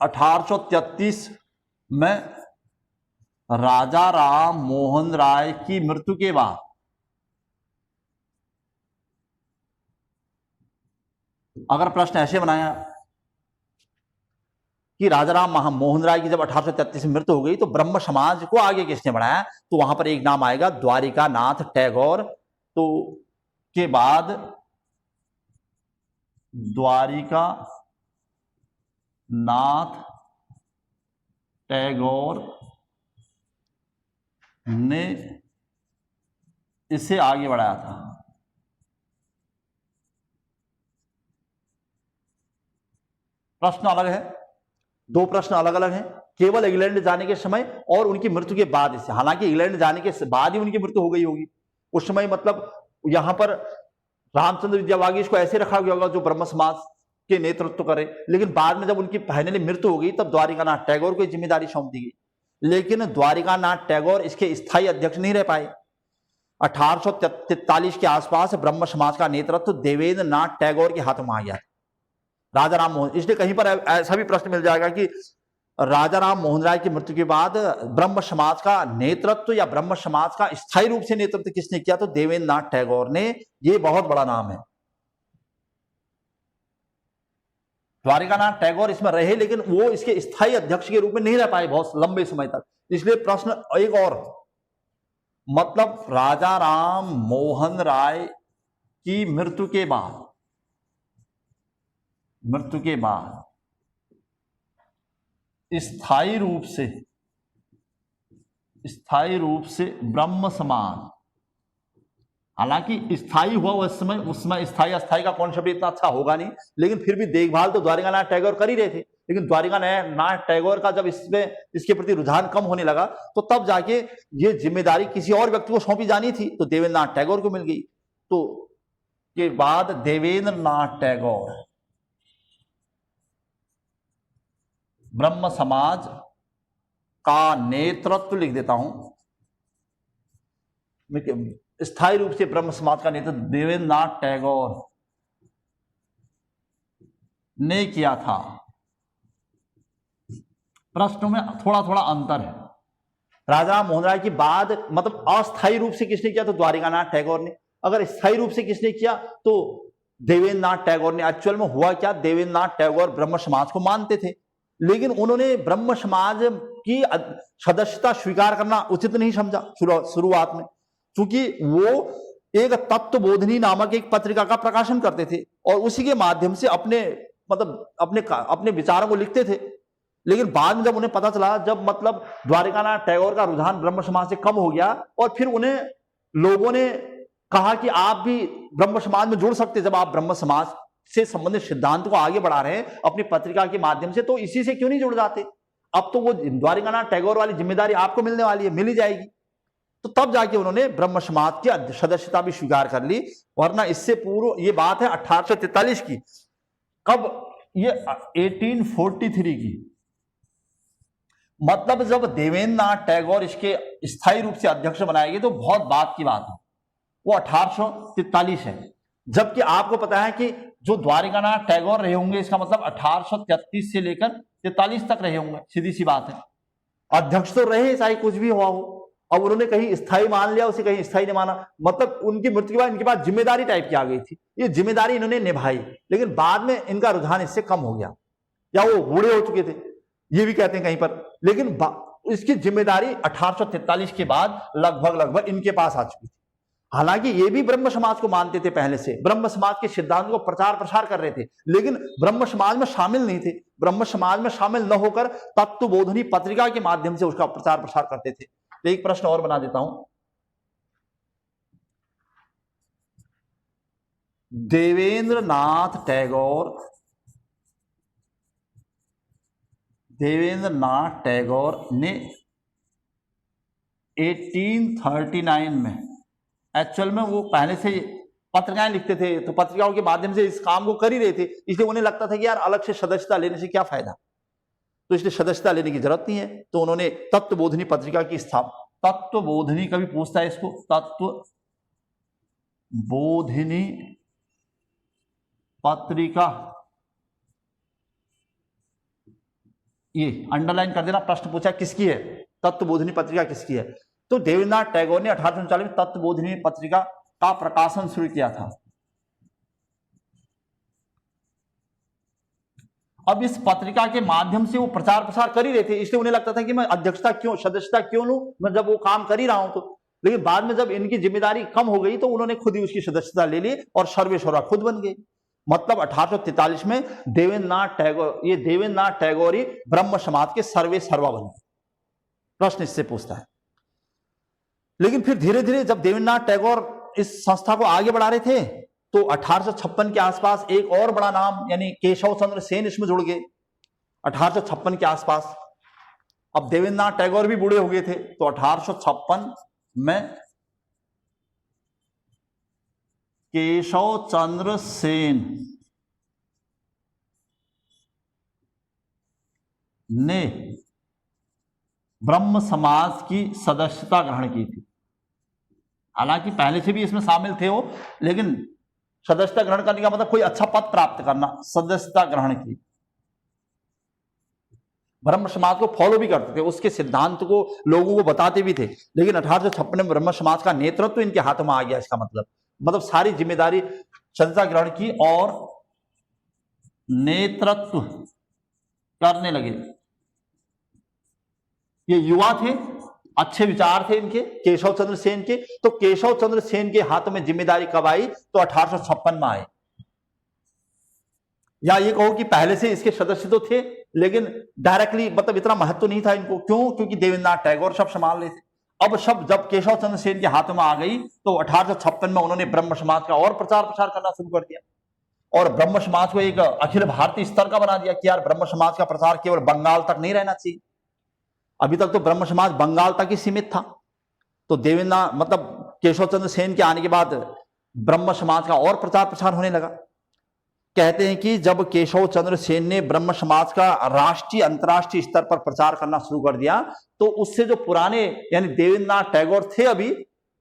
1833 में राजा राम मोहन राय की मृत्यु के बाद अगर प्रश्न ऐसे बनाया कि राजा राम मोहन राय की जब 1833 में मृत्यु हो गई तो ब्रह्म समाज को आगे किसने बढ़ाया, तो वहां पर एक नाम आएगा, द्वारिका नाथ टैगोर। तो के बाद द्वारिका नाथ टैगोर ने इसे आगे बढ़ाया था। प्रश्न अलग है, दो प्रश्न अलग अलग हैं। केवल इंग्लैंड जाने के समय और उनकी मृत्यु के बाद इसे, हालांकि इंग्लैंड जाने के बाद ही उनकी मृत्यु हो गई होगी उस समय, मतलब यहां पर रामचंद्र विद्यावागी इसको ऐसे रखा गया होगा जो ब्रह्म समाज के नेतृत्व करे, लेकिन बाद में जब उनकी फाइनली मृत्यु हो गई तब द्वारिकानाथ टैगोर को जिम्मेदारी सौंप दी गई। लेकिन द्वारिकानाथ टैगोर इसके स्थायी अध्यक्ष नहीं रह पाए। 1843 के आसपास ब्रह्म समाज का नेतृत्व देवेंद्र नाथ टैगोर के हाथों में आ गया। राजा राम मोहन, इसलिए कहीं पर ऐसा भी प्रश्न मिल जाएगा कि राजा राम मोहन राय की मृत्यु के बाद ब्रह्म समाज का नेतृत्व या ब्रह्म समाज का स्थायी रूप से नेतृत्व किसने किया, तो देवेंद्र नाथ टैगोर ने। यह बहुत बड़ा नाम है। द्वारिकानाथ टैगोर इसमें रहे, लेकिन वो इसके स्थायी अध्यक्ष के रूप में नहीं रह पाए बहुत लंबे समय तक। इसलिए प्रश्न एक और, मतलब राजा राम मोहन राय की मृत्यु के बाद स्थायी रूप से ब्रह्म समाज, हालांकि स्थायी हुआ उसमें स्थायी अस्थायी का कॉन्सेप्ट इतना अच्छा होगा नहीं, लेकिन फिर भी देखभाल तो द्वारिकानाथ टैगोर कर ही रहे थे। लेकिन द्वारिकानाथ टैगोर का जब इसके प्रति रुझान कम होने लगा तो तब जाके ये जिम्मेदारी किसी और व्यक्ति को सौंपी जानी थी, तो देवेंद्र नाथ टैगोर को मिल गई। तो के बाद देवेंद्र नाथ टैगोर ब्रह्म समाज का नेतृत्व, लिख देता हूं, स्थायी रूप से ब्रह्म समाज का नेतृत्व देवेंद्र नाथ टैगोर ने किया था। प्रश्नों में थोड़ा थोड़ा अंतर है। राजा मोहन राय के बाद मतलब अस्थायी रूप से किसने किया, तो द्वारिकानाथ टैगोर ने। अगर स्थायी रूप से किसने किया तो देवेंद्र नाथ टैगोर ने। एक्चुअल में हुआ क्या, देवेंद्र नाथ टैगोर ब्रह्म समाज को मानते थे, लेकिन उन्होंने ब्रह्म समाज की सदस्यता स्वीकार करना उचित नहीं समझा शुरुआत में, क्योंकि वो एक तत्वबोधिनी नामक एक पत्रिका का प्रकाशन करते थे और उसी के माध्यम से अपने विचारों को लिखते थे। लेकिन बाद में जब उन्हें पता चला, जब मतलब द्वारिकानाथ टैगोर का रुझान ब्रह्म समाज से कम हो गया और फिर उन्हें लोगों ने कहा कि आप भी ब्रह्म समाज में जुड़ सकते, जब आप ब्रह्म समाज से संबंधित सिद्धांत को आगे बढ़ा रहे हैं अपनी पत्रिका के माध्यम से, तो इसी से क्यों नहीं जुड़ जाते। अब तो वो द्वारिकानाथ टैगोर वाली जिम्मेदारी आपको मिलने वाली है, मिल ही जाएगी। तो तब जाके उन्होंने ब्रह्म समाज की सदस्यता भी स्वीकार कर ली, वरना इससे पूर्व ये बात है 1843 की। कब, ये 1843 की, मतलब जब देवेंद्र नाथ टैगोर इसके स्थायी रूप से अध्यक्ष बनाए गए तो बहुत बात की बात है, वो 1843 है। जबकि आपको पता है कि जो द्वारिकानाथ टैगोर रहे होंगे, इसका मतलब 1833 से लेकर 43 तक रहे होंगे, सीधी सी बात है। अध्यक्ष तो रहे चाहे कुछ भी हुआ हो। अब उन्होंने कहीं स्थायी मान लिया, उसे कहीं स्थायी नहीं माना, मतलब उनकी मृत्यु के बाद इनके पास जिम्मेदारी टाइप की आ गई थी। ये जिम्मेदारी इन्होंने निभाई, लेकिन बाद में इनका रुझान इससे कम हो गया, या वो बूढ़े हो चुके थे, ये भी कहते हैं कहीं पर। लेकिन इसकी जिम्मेदारी 1843 के बाद लगभग इनके पास आ चुकी थी। हालांकि ये भी ब्रह्म समाज को मानते थे पहले से, ब्रह्म समाज के सिद्धांत को प्रचार प्रसार कर रहे थे, लेकिन ब्रह्म समाज में शामिल नहीं थे। ब्रह्म समाज में शामिल न होकर तत्वबोधिनी पत्रिका के माध्यम से उसका प्रचार प्रसार करते थे। तो एक प्रश्न और बना देता हूं, देवेंद्र नाथ टैगोर ने 1839 में, एक्चुअल में वो पहले से पत्रिकाएं लिखते थे, तो पत्रिकाओं के माध्यम से इस काम को कर ही रहे थे, इसलिए उन्हें लगता था कि यार अलग से सदस्यता लेने से क्या फायदा, तो इसलिए सदस्यता लेने की जरूरत नहीं है। तो उन्होंने तत्वबोधिनी पत्रिका की स्थापना, तत्वबोधिनी कभी पूछता है इसको, तत्वबोधिनी पत्रिका, ये अंडरलाइन कर देना, प्रश्न पूछा किसकी है, तत्वबोधिनी पत्रिका किसकी है। तो देवेंद्रनाथ टैगोर ने 1839 में तत्वबोधिनी पत्रिका का प्रकाशन शुरू किया था। अब इस पत्रिका के माध्यम से वो प्रचार प्रसार कर ही रहे थे, इसलिए उन्हें लगता था कि मैं सदस्यता क्यों लूं, मैं जब वो काम कर ही रहा हूं तो। लेकिन बाद में जब इनकी जिम्मेदारी कम हो गई तो उन्होंने खुद ही उसकी सदस्यता ले ली और सर्वेसर्वा खुद बन गए। मतलब 1843 में देवेंद्रनाथ टैगोर ही ब्रह्म समाज के सर्वेसर्वा बने। प्रश्न इससे पूछता है, लेकिन फिर धीरे धीरे जब देवेंद्रनाथ टैगोर इस संस्था को आगे बढ़ा रहे थे तो 1856 के आसपास एक और बड़ा नाम यानी केशव चंद्र सेन इसमें जुड़ गए 1856 के आसपास। अब देवेंद्रनाथ टैगोर भी बूढ़े हो गए थे तो 1856 में केशव चंद्र सेन ने ब्रह्म समाज की सदस्यता ग्रहण की थी। हालांकि पहले से भी इसमें शामिल थे वो, लेकिन सदस्यता ग्रहण करने का मतलब कोई अच्छा पद प्राप्त करना, सदस्यता ग्रहण की। ब्रह्म समाज को फॉलो भी करते थे, उसके सिद्धांत को लोगों को बताते भी थे, लेकिन 1856 में ब्रह्म समाज का नेतृत्व इनके हाथों में आ गया। इसका मतलब सारी जिम्मेदारी सदस्यता ग्रहण की और नेतृत्व करने लगे। ये युवा थे, अच्छे विचार थे इनके, केशव चंद्र सेन के। तो केशव चंद्र सेन के हाथों में जिम्मेदारी कब आई? तो 1856 में आए। या ये कहो कि पहले से इसके सदस्य तो थे, लेकिन डायरेक्टली मतलब इतना महत्व नहीं था इनको। क्यों? क्योंकि देवेंद्रनाथ टैगोर सब संभाल रहे थे। अब सब जब केशव चंद्र सेन के हाथों में आ गई तो 1856 में उन्होंने ब्रह्म समाज का और प्रचार प्रसार करना शुरू कर दिया और ब्रह्म समाज को एक अखिल भारतीय स्तर का बना दिया कि यार ब्रह्म समाज का प्रचार केवल बंगाल तक नहीं रहना चाहिए। अभी तक तो ब्रह्म समाज बंगाल तक ही सीमित था। तो देवेंद्रनाथ मतलब केशव चंद्र सेन के आने के बाद ब्रह्म समाज का और प्रचार प्रसार होने लगा। कहते हैं कि जब केशव चंद्र सेन ने ब्रह्म समाज का राष्ट्रीय अंतर्राष्ट्रीय स्तर पर प्रचार करना शुरू कर दिया तो उससे जो पुराने यानी देवेंद्रनाथ टैगोर थे अभी,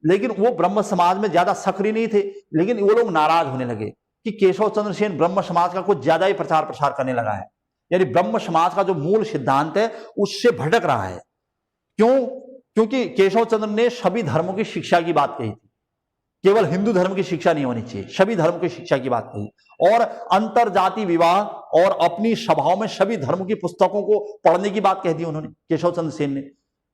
लेकिन वो ब्रह्म समाज में ज्यादा सक्रिय नहीं थे, लेकिन वो लोग नाराज होने लगे कि केशव चंद्र सेन ब्रह्म समाज का कुछ ज्यादा ही प्रचार प्रसार करने लगा है, यानी ब्रह्म समाज का जो मूल सिद्धांत है उससे भटक रहा है। क्यों? क्योंकि केशव चंद्र ने सभी धर्मों की शिक्षा की बात कही थी, केवल हिंदू धर्म की शिक्षा नहीं होनी चाहिए, सभी धर्म की शिक्षा की बात कही और अंतर जाति विवाह और अपनी सभाओं में सभी धर्मों की पुस्तकों को पढ़ने की बात कह दी उन्होंने, केशव चंद्र सेन ने।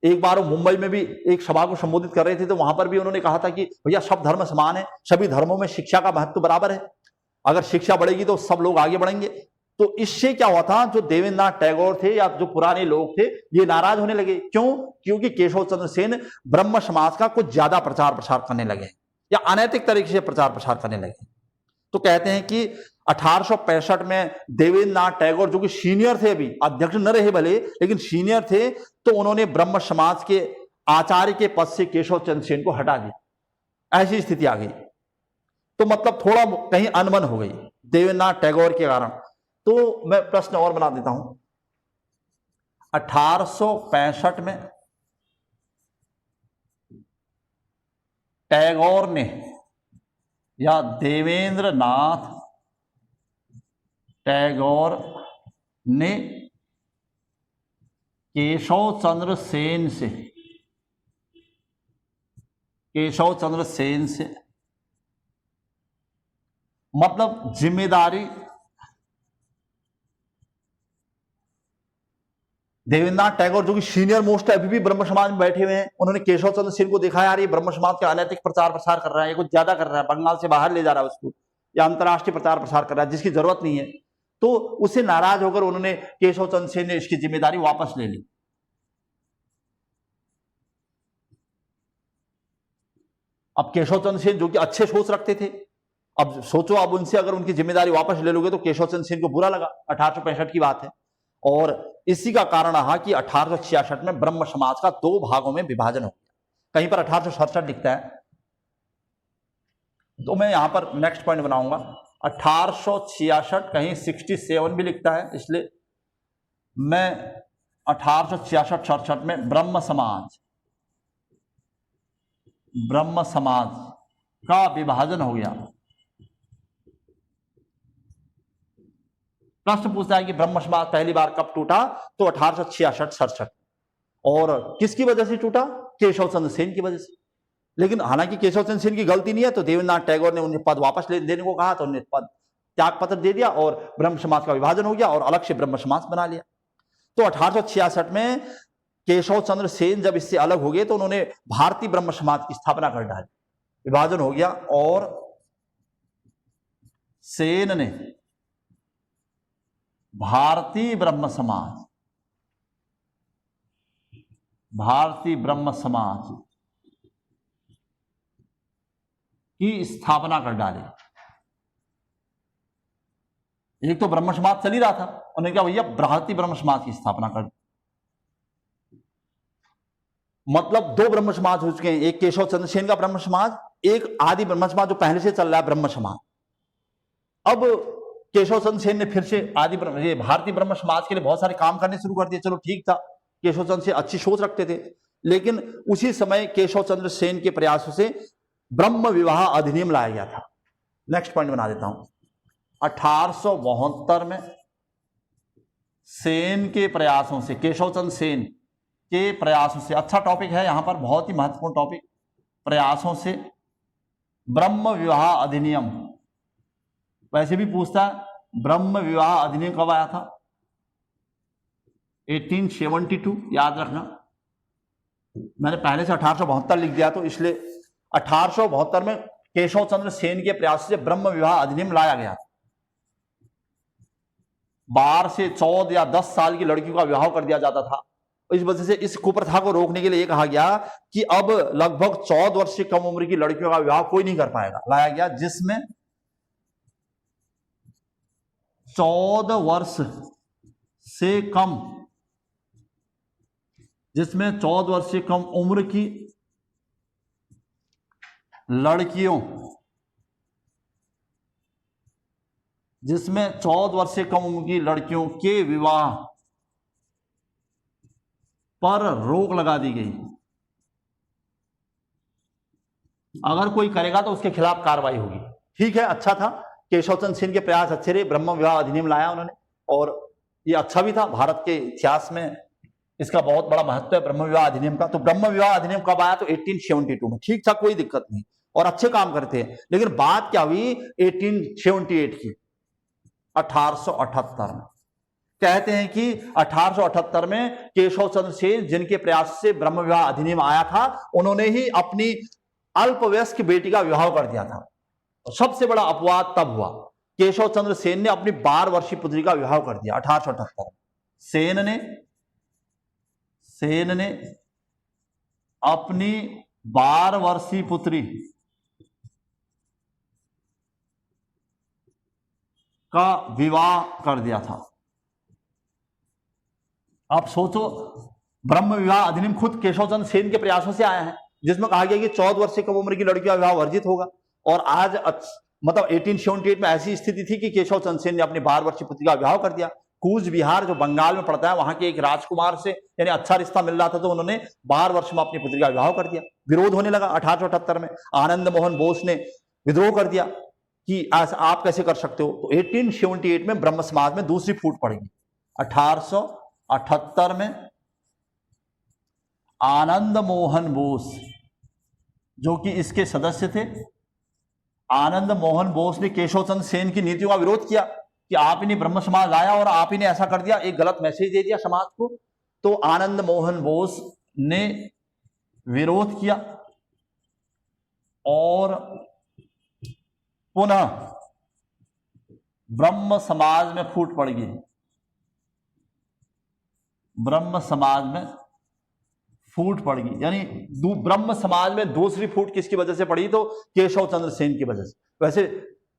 एक बार वो मुंबई में भी एक सभा को संबोधित कर रहे थे तो वहां पर भी उन्होंने कहा था कि भैया सब धर्म समान है, सभी धर्मों में शिक्षा का महत्व बराबर है, अगर शिक्षा बढ़ेगी तो सब लोग आगे बढ़ेंगे। तो इससे क्या हुआ था, जो देवेंद्रनाथ टैगोर थे या जो पुराने लोग थे ये नाराज होने लगे। क्यों? क्योंकि केशव चंद्र सेन ब्रह्म समाज का कुछ ज्यादा प्रचार प्रसार करने लगे या अनैतिक तरीके से प्रचार प्रसार करने लगे। तो कहते हैं कि 1865 में देवेंद्रनाथ टैगोर जो कि सीनियर थे, अभी अध्यक्ष न रहे भले लेकिन सीनियर थे, तो उन्होंने ब्रह्म समाज के आचार्य के पद से केशव चंद्र सेन को हटा दिया। ऐसी स्थिति आ गई। तो मतलब थोड़ा कहीं अनबन हो गई देवेंद्रनाथ टैगोर के कारण। तो मैं प्रश्न और बना देता हूं, 1865 में टैगोर ने या देवेंद्रनाथ टैगोर ने केशव चंद्र सेन से मतलब जिम्मेदारी देवेंद्रनाथ टैगोर जो कि सीनियर मोस्ट है, अभी भी ब्रह्म समाज में बैठे हुए हैं, उन्होंने केशव चंद्र सेन को देखा यार ये ब्रह्म समाज का अनैतिक प्रचार प्रसार कर रहा है, ये कुछ ज्यादा कर रहा है, बंगाल से बाहर ले जा रहा है उसको, या अंतर्राष्ट्रीय प्रचार प्रसार कर रहा है जिसकी जरूरत नहीं है। तो उससे नाराज होकर उन्होंने केशव चंद्र सेन ने इसकी जिम्मेदारी वापस ले ली। अब केशव चंद्र सेन जो कि अच्छे सोच रखते थे, अब सोचो अब उनसे अगर उनकी जिम्मेदारी वापस ले लोगे तो केशव चंद्र सेन को बुरा लगा। 1865 की बात है और इसी का कारण रहा कि 1866 में ब्रह्म समाज का 2 भागों में विभाजन हो गया। कहीं पर 1867 लिखता है, तो मैं यहां पर नेक्स्ट पॉइंट बनाऊंगा 1866, कहीं 67 भी लिखता है, इसलिए मैं 1866-67 में ब्रह्म समाज का विभाजन हो गया। प्रश्न पूछता है कि ब्रह्म समाज पहली बार कब टूटा? तो 1866-67। और किसकी वजह से टूटा? केशव चंद्र सेन की वजह से। लेकिन हालांकि केशव चंद्र सेन की गलती नहीं है, तो देवेंद्रनाथ टैगोर ने उन्हें पद वापस देने को कहा, तो उन्हें पद त्याग पत्र दे दिया और ब्रह्म समाज का विभाजन हो गया और अलग से ब्रह्म समाज बना लिया। तो 1866 में केशव चंद्र सेन जब इससे अलग हो गए तो उन्होंने भारतीय ब्रह्म समाज की स्थापना कर डाली, विभाजन हो गया और सेन ने भारतीय ब्रह्म समाज की स्थापना कर डाली। एक तो ब्रह्म समाज चल ही रहा था, उन्होंने क्या भैया भारतीय ब्रह्म समाज की स्थापना कर, मतलब दो ब्रह्म समाज हो चुके हैं, एक केशव चंद्र सेन का ब्रह्म समाज, एक आदि ब्रह्म समाज जो पहले से चल रहा है ब्रह्म समाज। अब केशव चंद्र सेन ने फिर से आदि ये भारतीय ब्रह्म समाज के लिए बहुत सारे काम करने शुरू कर दिए। चलो ठीक था, केशव चंद्र सेन अच्छी सोच रखते थे, लेकिन उसी समय केशव चंद्र सेन के प्रयासों से ब्रह्म विवाह अधिनियम लाया गया था। नेक्स्ट पॉइंट बना देता हूं, 1872 में सेन के प्रयासों से, केशव चंद्र सेन के प्रयासों से, अच्छा टॉपिक है यहां पर, बहुत ही महत्वपूर्ण टॉपिक, प्रयासों से ब्रह्म विवाह अधिनियम, वैसे भी पूछता है ब्रह्म विवाह अधिनियम कब आया था, 1872, याद रखना, मैंने पहले से 1872 लिख दिया तो इसलिए 1872 में केशव चंद्र सेन के प्रयास से ब्रह्म विवाह अधिनियम लाया गया। 12 से 14 या 10 साल की लड़कियों का विवाह कर दिया जाता था। इस वजह से इस कुप्रथा को रोकने के लिए कहा गया कि अब लगभग 14 वर्ष से कम उम्र की लड़कियों का विवाह कोई नहीं कर पाएगा। लाया गया जिसमें 14 वर्ष से कम, जिसमें 14 वर्ष से कम उम्र की लड़कियों, जिसमें 14 वर्ष से कम उम्र की लड़कियों के विवाह पर रोक लगा दी गई। अगर कोई करेगा तो उसके खिलाफ कार्रवाई होगी। ठीक है, अच्छा था, केशव चंद्र सेन के प्रयास अच्छे रहे, ब्रह्म विवाह अधिनियम लाया उन्होंने, और ये अच्छा भी था। भारत के इतिहास में इसका बहुत बड़ा महत्व है ब्रह्म विवाह अधिनियम का। तो ब्रह्म विवाह अधिनियम कब आया, तो 1872 में। ठीक था, कोई दिक्कत नहीं, और अच्छे काम करते हैं। लेकिन बात क्या हुई 1878 की, 1878 में। कहते हैं कि 1878 में केशव चंद्र सेन, जिनके प्रयास से ब्रह्म विवाह अधिनियम आया था, उन्होंने ही अपनी अल्पवयस्क बेटी का विवाह कर दिया था। सबसे बड़ा अपवाद तब हुआ, केशव चंद्र सेन ने अपनी 12 वर्षीय पुत्री का विवाह कर दिया 1878 में। सेन ने अपनी 12 वर्षीय पुत्री का विवाह कर दिया था। आप सोचो, ब्रह्म विवाह अधिनियम खुद केशव चंद्र सेन के प्रयासों से आया है, जिसमें कहा गया कि 14 वर्ष से कम उम्र की लड़की का विवाह वर्जित होगा। और आज मतलब 1878 में ऐसी स्थिति थी कि केशव चंद्र सेन ने अपनी 12 वर्षीय पुत्री का विवाह कर दिया। कूच बिहार जो बंगाल में पड़ता है, वहां के एक राजकुमार से यानी अच्छा रिश्ता मिल रहा था, तो उन्होंने 12 वर्ष में अपनी पुत्री का विवाह कर दिया। विरोध होने लगा 1878 में, आनंद मोहन बोस ने विद्रोह कर दिया कि आप कैसे कर सकते हो। तो 1878 में ब्रह्म समाज में दूसरी फूट पड़ेगी। 1878 में आनंद मोहन बोस, जो कि इसके सदस्य थे, आनंद मोहन बोस ने केशव चंद्र सेन की नीतियों का विरोध किया कि आप ही ने ब्रह्म समाज लाया और आप ही ने ऐसा कर दिया, एक गलत मैसेज दे दिया समाज को। तो आनंद मोहन बोस ने विरोध किया और पुनः ब्रह्म समाज में फूट पड़ गई। ब्रह्म समाज में फूट पड़ गई, यानी ब्रह्म समाज में दूसरी फूट किसकी वजह से पड़ी, तो केशव चंद्र सेन की वजह से। वैसे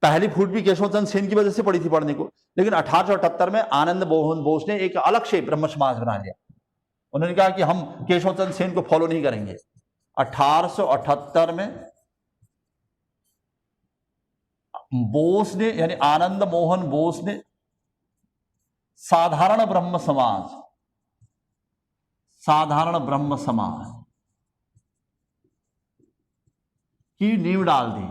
पहली फूट भी केशव चंद्र सेन की वजह से पड़ी थी पढ़ने को, लेकिन 1878 में आनंद मोहन बोस ने एक अलग से ब्रह्म समाज बना लिया। उन्होंने कहा कि हम केशव चंद्र सेन को फॉलो नहीं करेंगे। 1878 में बोस ने, यानी आनंद मोहन बोस ने साधारण ब्रह्म समाज की नींव डाल दी।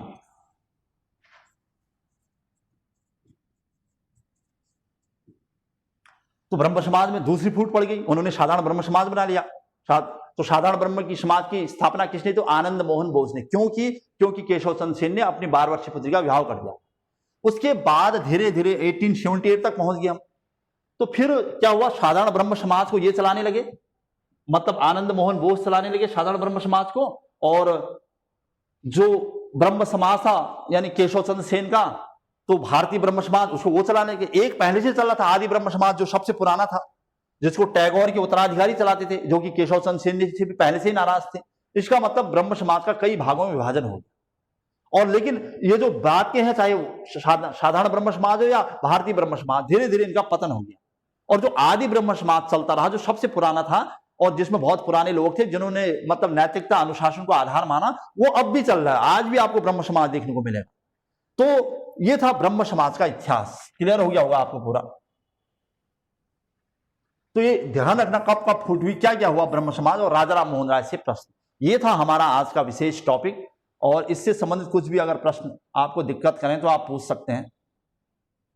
तो ब्रह्म समाज में दूसरी फूट पड़ गई, उन्होंने साधारण ब्रह्म समाज बना लिया। तो साधारण ब्रह्म की समाज की स्थापना किसने, तो आनंद मोहन बोस ने। क्योंकि केशव चंद्र सेन ने अपनी 12 वर्षीय पुत्री का विवाह कर दिया। उसके बाद धीरे धीरे 1878 तक पहुंच गए हम। तो फिर क्या हुआ, साधारण ब्रह्म समाज को ये चलाने लगे, मतलब आनंद मोहन बोस चलाने लगे साधारण ब्रह्म समाज को, और जो ब्रह्म समाज था यानी केशव चंद्र सेन का, तो भारतीय ब्रह्म समाज उसको वो चलाने के। एक पहले से चला था आदि ब्रह्म समाज, जो सबसे पुराना था, जिसको टैगोर के उत्तराधिकारी चलाते थे, जो कि केशव चंद्र सेन से भी पहले से ही नाराज थे। इसका मतलब ब्रह्म समाज का कई भागों में विभाजन हो गया। और लेकिन ये जो बात के हैं, चाहे वो साधारण ब्रह्म समाज हो या भारतीय ब्रह्म समाज, धीरे धीरे इनका पतन हो गया। और जो आदि ब्रह्म समाज चलता रहा, जो सबसे पुराना था और जिसमें बहुत पुराने लोग थे जिन्होंने मतलब नैतिकता अनुशासन को आधार माना, वो अब भी चल रहा है। आज भी आपको ब्रह्म समाज देखने को मिलेगा। तो ये था ब्रह्म समाज का इतिहास। क्लियर हो गया होगा आपको पूरा। तो ये ध्यान रखना कब कब फूट हुई, क्या क्या हुआ ब्रह्म समाज और राजा राम मोहन राय से प्रश्न। ये था हमारा आज का विशेष टॉपिक। और इससे संबंधित कुछ भी अगर प्रश्न आपको दिक्कत करें तो आप पूछ सकते हैं।